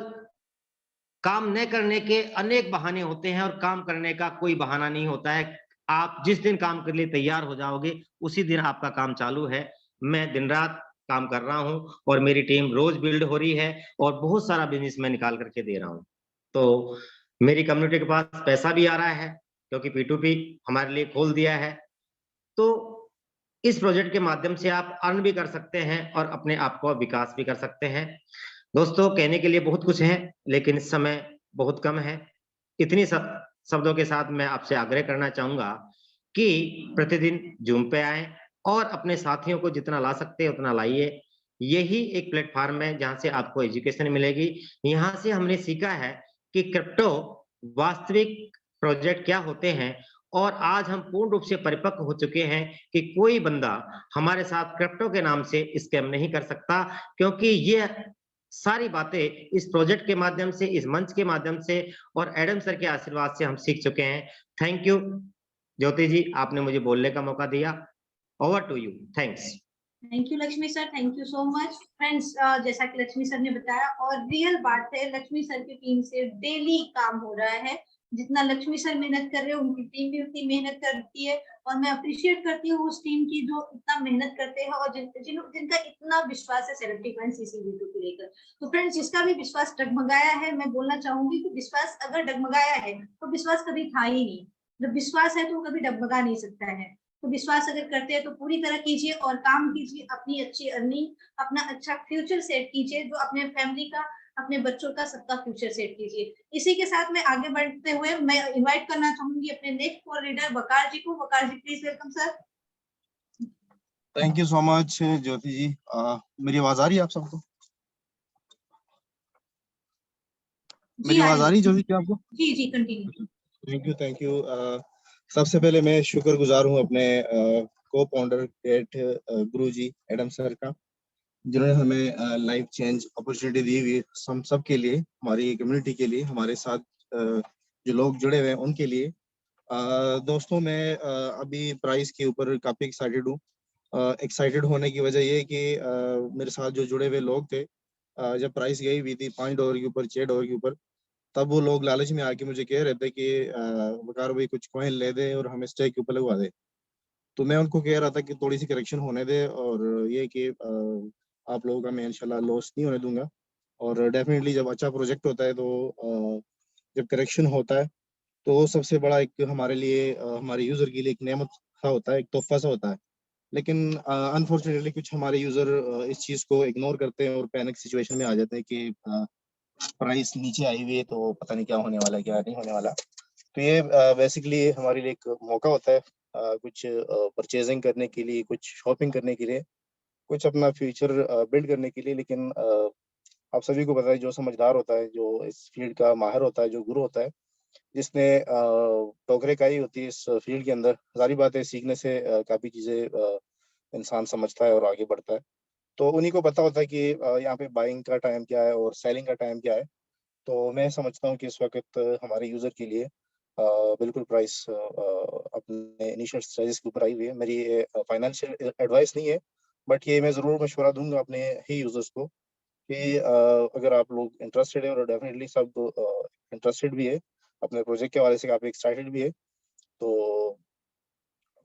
काम न करने के अनेक बहाने होते हैं और काम करने का कोई बहाना नहीं होता है। आप जिस दिन काम के लिए तैयार हो जाओगे, उसी दिन आपका काम चालू है। मैं दिन रात काम कर रहा हूं और मेरी टीम रोज बिल्ड हो रही है और बहुत सारा बिजनेस मैं निकाल करके दे रहा हूं। तो मेरी कम्युनिटी के पास पैसा भी आ रहा है, क्योंकि P2P हमारे लिए खोल दिया है। तो इस प्रोजेक्ट के माध्यम से आप अर्न भी कर सकते हैं और अपने आप को विकास भी कर सकते हैं। दोस्तों, कहने के लिए बहुत कुछ है, लेकिन समय बहुत कम है। इतनी शब्दों के साथ मैं आपसे आग्रह करना चाहूंगा कि प्रतिदिन जूम पे आए और अपने साथियों को जितना ला सकते हैं उतना लाइए। यही एक प्लेटफॉर्म है जहां से आपको एजुकेशन मिलेगी। यहाँ से हमने सीखा है कि क्रिप्टो वास्तविक प्रोजेक्ट क्या होते हैं, और आज हम पूर्ण रूप से परिपक्व हो चुके हैं कि कोई बंदा हमारे साथ क्रिप्टो के नाम से स्कैम नहीं कर सकता, क्योंकि ये सारी बातें इस प्रोजेक्ट के माध्यम से, इस मंच के माध्यम से और एडम सर के आशीर्वाद से हम सीख चुके हैं। थैंक यू ज्योति जी, आपने मुझे बोलने का मौका दिया। Over to you. Thanks. Thank you Lakshmi sir, thank you so much friends. जैसा कि लक्ष्मी सर ने बताया और रियल बात है, लक्ष्मी सर की टीम से डेली काम हो रहा है। जितना लक्ष्मी सर मेहनत कर रहे हैं उनकी टीम भी उतनी मेहनत करती है, और मैं अप्रिशिएट करती हूँ उस टीम की जो इतना मेहनत करते हैं और जिनका इतना विश्वास है सेलिब्रिटी पॉइंट CCV2 को लेकर। तो फ्रेंड्स, जिसका भी विश्वास डगमगाया है, मैं बोलना चाहूंगी कि विश्वास अगर डगमगाया है तो विश्वास कभी था ही नहीं। जब विश्वास है तो कभी डगमगा नहीं सकता है। तो विश्वास अगर करते हैं तो पूरी तरह कीजिए और काम कीजिए, अपनी अच्छी अर्निंग, अपना अच्छा फ्यूचर सेट कीजिए, जो अपने फैमिली का, अपने बच्चों का, सबका फ्यूचर सेट कीजिए। इसी के साथ में आगे बढ़ते हुए मैं इनवाइट करना चाहूंगी अपने next core leader Waqar ji को। Waqar ji please welcome sir. Thank you so much Jyoti ji. मेरी आवाज आ रही है आप सबको? जी मेरी आ आवाज रही आ है। रही है ज्योति जी आपको? जी continue. Thank you thank you. सबसे पहले मैं शुक्रगुजार हूँ अपने को फाउंडर ग्रेट गुरु जी एडम सर का, जिन्होंने हमें लाइफ चेंज अपॉर्चुनिटी दी हुई है हम सब के लिए, हमारी कम्युनिटी के लिए, हमारे साथ जो लोग जुड़े हुए हैं उनके लिए। दोस्तों मैं अभी प्राइस के ऊपर काफ़ी एक्साइटेड हूँ। एक्साइटेड होने की वजह ये है कि मेरे साथ जो जुड़े हुए लोग थे, जब प्राइस गई हुई थी $5 के ऊपर, $6 के ऊपर, तब वो लोग लालच में आके मुझे कह रहे थे कि वकार भाई कुछ कॉइन ले दे और हमें स्टेक के ऊपर लगवा दे। तो मैं उनको कह रहा था कि थोड़ी सी करेक्शन होने दे, और ये कि आप लोगों का मैं इंशाल्लाह लॉस नहीं होने दूंगा। और डेफिनेटली जब अच्छा प्रोजेक्ट होता है तो जब करेक्शन होता है तो वो सबसे बड़ा एक हमारे लिए, हमारे यूज़र के लिए एक नेमत सा होता है, एक तोहफा सा होता है। लेकिन अनफॉर्चुनेटली कुछ हमारे यूज़र इस चीज़ को इग्नोर करते हैं और पैनिक सिचुएशन में आ जाते हैं कि प्राइस नीचे आई हुई है तो पता नहीं क्या होने वाला है, क्या नहीं होने वाला। तो ये बेसिकली हमारे लिए एक मौका होता है, कुछ परचेजिंग करने के लिए, कुछ शॉपिंग करने के लिए, कुछ अपना फ्यूचर बिल्ड करने के लिए। लेकिन आप सभी को पता है, जो समझदार होता है, जो इस फील्ड का माहिर होता है, जो गुरु होता है, जिसने ठोकरें खाई होती है इस फील्ड के अंदर, सारी बातें सीखने से काफ़ी चीज़ें इंसान समझता है और आगे बढ़ता है। तो उन्हीं को पता होता है कि यहाँ पे बाइंग का टाइम क्या है और सेलिंग का टाइम क्या है। तो मैं समझता हूँ कि इस वक्त हमारे यूज़र के लिए बिल्कुल प्राइस अपने इनिशियल स्टेजेस के ऊपर आई हुई है। मेरी फाइनेंशियल एडवाइस नहीं है, बट ये मैं ज़रूर मशवरा दूंगा अपने ही यूज़र्स को कि अगर आप लोग इंटरेस्टेड है, और डेफिनेटली सब इंटरेस्टेड भी है, अपने प्रोजेक्ट के हवाले से काफ़ी एक्साइटेड भी है, तो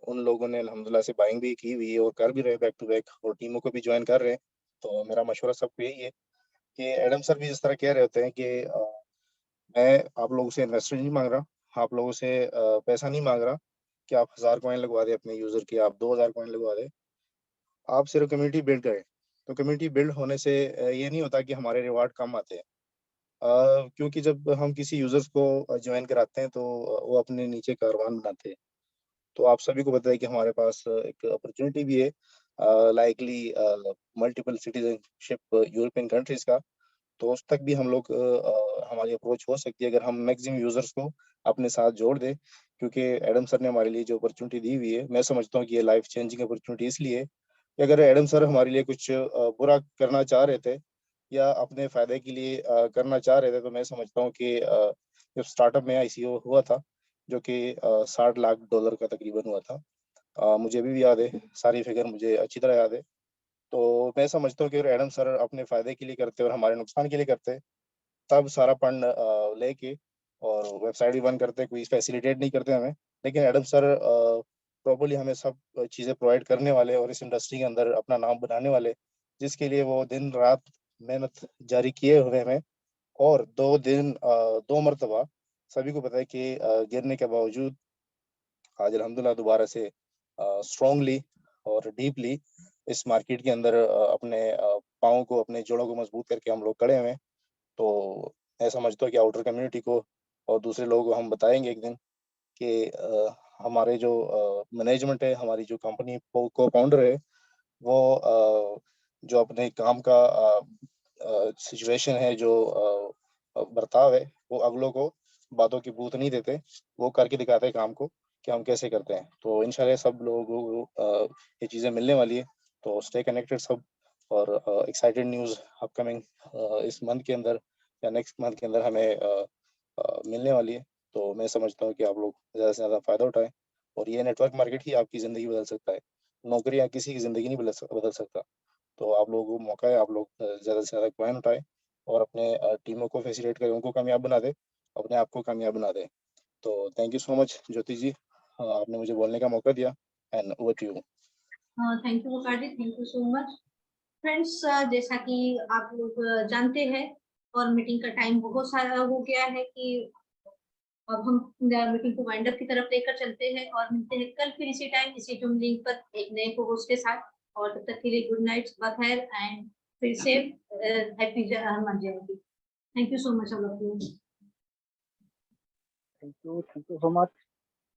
उन लोगों ने अल्हम्दुलिल्लाह से बाइंग भी की हुई है और कर भी रहे बैक टू बैक, और टीमों को भी ज्वाइन कर रहे हैं। तो मेरा मशवरा सबको यही है कि एडम सर भी जिस तरह कह रहे होते हैं कि मैं आप लोगों से इन्वेस्टमेंट नहीं मांग रहा, आप लोगों से पैसा नहीं मांग रहा कि आप 1000 कॉइन लगवा दें अपने यूज़र के, आप 2000 कॉइन लगवा दें, आप सिर्फ कम्युनिटी बिल्ड करें। तो कम्युनिटी बिल्ड होने से ये नहीं होता कि हमारे रिवार्ड कम आते हैं, क्योंकि जब हम किसी यूज़र्स को ज्वाइन कराते हैं तो वो अपने नीचे कारवान बनाते हैं। तो आप सभी को पता है कि हमारे पास एक अपॉर्चुनिटी भी है, likely multiple citizenship European countries का। तो उस तक भी हम लोग हमारी अप्रोच हो सकती है अगर हम मैक्सिमम यूजर्स को अपने साथ जोड़ दें, क्योंकि एडम सर ने हमारे लिए जो अपॉर्चुनिटी दी हुई है, मैं समझता हूँ कि ये लाइफ चेंजिंग अपॉर्चुनिटी इसलिए है कि अगर एडम सर हमारे लिए कुछ बुरा करना चाह रहे थे या अपने फायदे के लिए करना चाह रहे थे, तो मैं समझता हूँ कि जब स्टार्टअप में आईसीओ हुआ था, जो कि $60 लाख का तकरीबन हुआ था, मुझे अभी भी याद है, सारी फिगर मुझे अच्छी तरह याद है। तो मैं समझता हूँ कि अगर एडम सर अपने फायदे के लिए करते और हमारे नुकसान के लिए करते, तब सारा फंड लेके और वेबसाइट भी बंद करते, कोई फैसिलिटेट नहीं करते हमें। लेकिन एडम सर प्रॉपर्ली हमें सब चीज़ें प्रोवाइड करने वाले और इस इंडस्ट्री के अंदर अपना नाम बनाने वाले, जिसके लिए वो दिन रात मेहनत जारी किए हुए हैं। और 2 दिन 2 मरतबा सभी को पता है कि गिरने के बावजूद आज अल्हम्दुलिल्लाह दोबारा से स्ट्रांगली और डीपली इस मार्केट के अंदर अपने पाँव को, अपने जोड़ों को मजबूत करके हम लोग खड़े हुए हैं। तो मैं समझता हूँ कि आउटर कम्युनिटी को और दूसरे लोगों को हम बताएंगे एक दिन कि हमारे जो मैनेजमेंट है, हमारी जो कंपनी को फाउंडर है, वो जो अपने काम का सिचुएशन है, जो बर्ताव है, वो अगलों को बातों की भूत नहीं देते, वो करके दिखाते हैं काम को कि हम कैसे करते हैं। तो इंशाल्लाह सब लोगों को ये चीज़ें मिलने वाली है। तो स्टे कनेक्टेड सब, और एक्साइटेड न्यूज़ अपकमिंग इस मंथ के अंदर या नेक्स्ट मंथ के अंदर हमें मिलने वाली है। तो मैं समझता हूँ कि आप लोग ज़्यादा से ज़्यादा फ़ायदा उठाएं, और ये नेटवर्क मार्केट ही आपकी ज़िंदगी बदल सकता है। नौकरियां किसी की जिंदगी नहीं बदल सकता। तो आप लोगों को मौका है, आप लोग ज्यादा से ज्यादा कॉइन उठाए और अपने टीमों को फैसिलिटेट करें, उनको कामयाब बना दे, अपने आप को कामयाब बना दे। तो thank you so much Jyoti ji, आपने मुझे बोलने का मौका दिया, and over to you. Thank you Waqar ji, thank you so much. Friends, जैसा कि आप लोग जानते हैं और मीटिंग का टाइम बहुत सारा हो गया है कि अब हम मीटिंग को वाइंड अप की तरफ लेकर चलते हैं और मिलते हैं कल फिर इसी टाइम इसी जूम लिंक पर एक नए को-होस्ट के साथ। और तब तक के लिए गुड नाइट, सुबह खैर एंड फिर से happy Hanuman Jayanti. Thank you so much all of you. Thank you so much.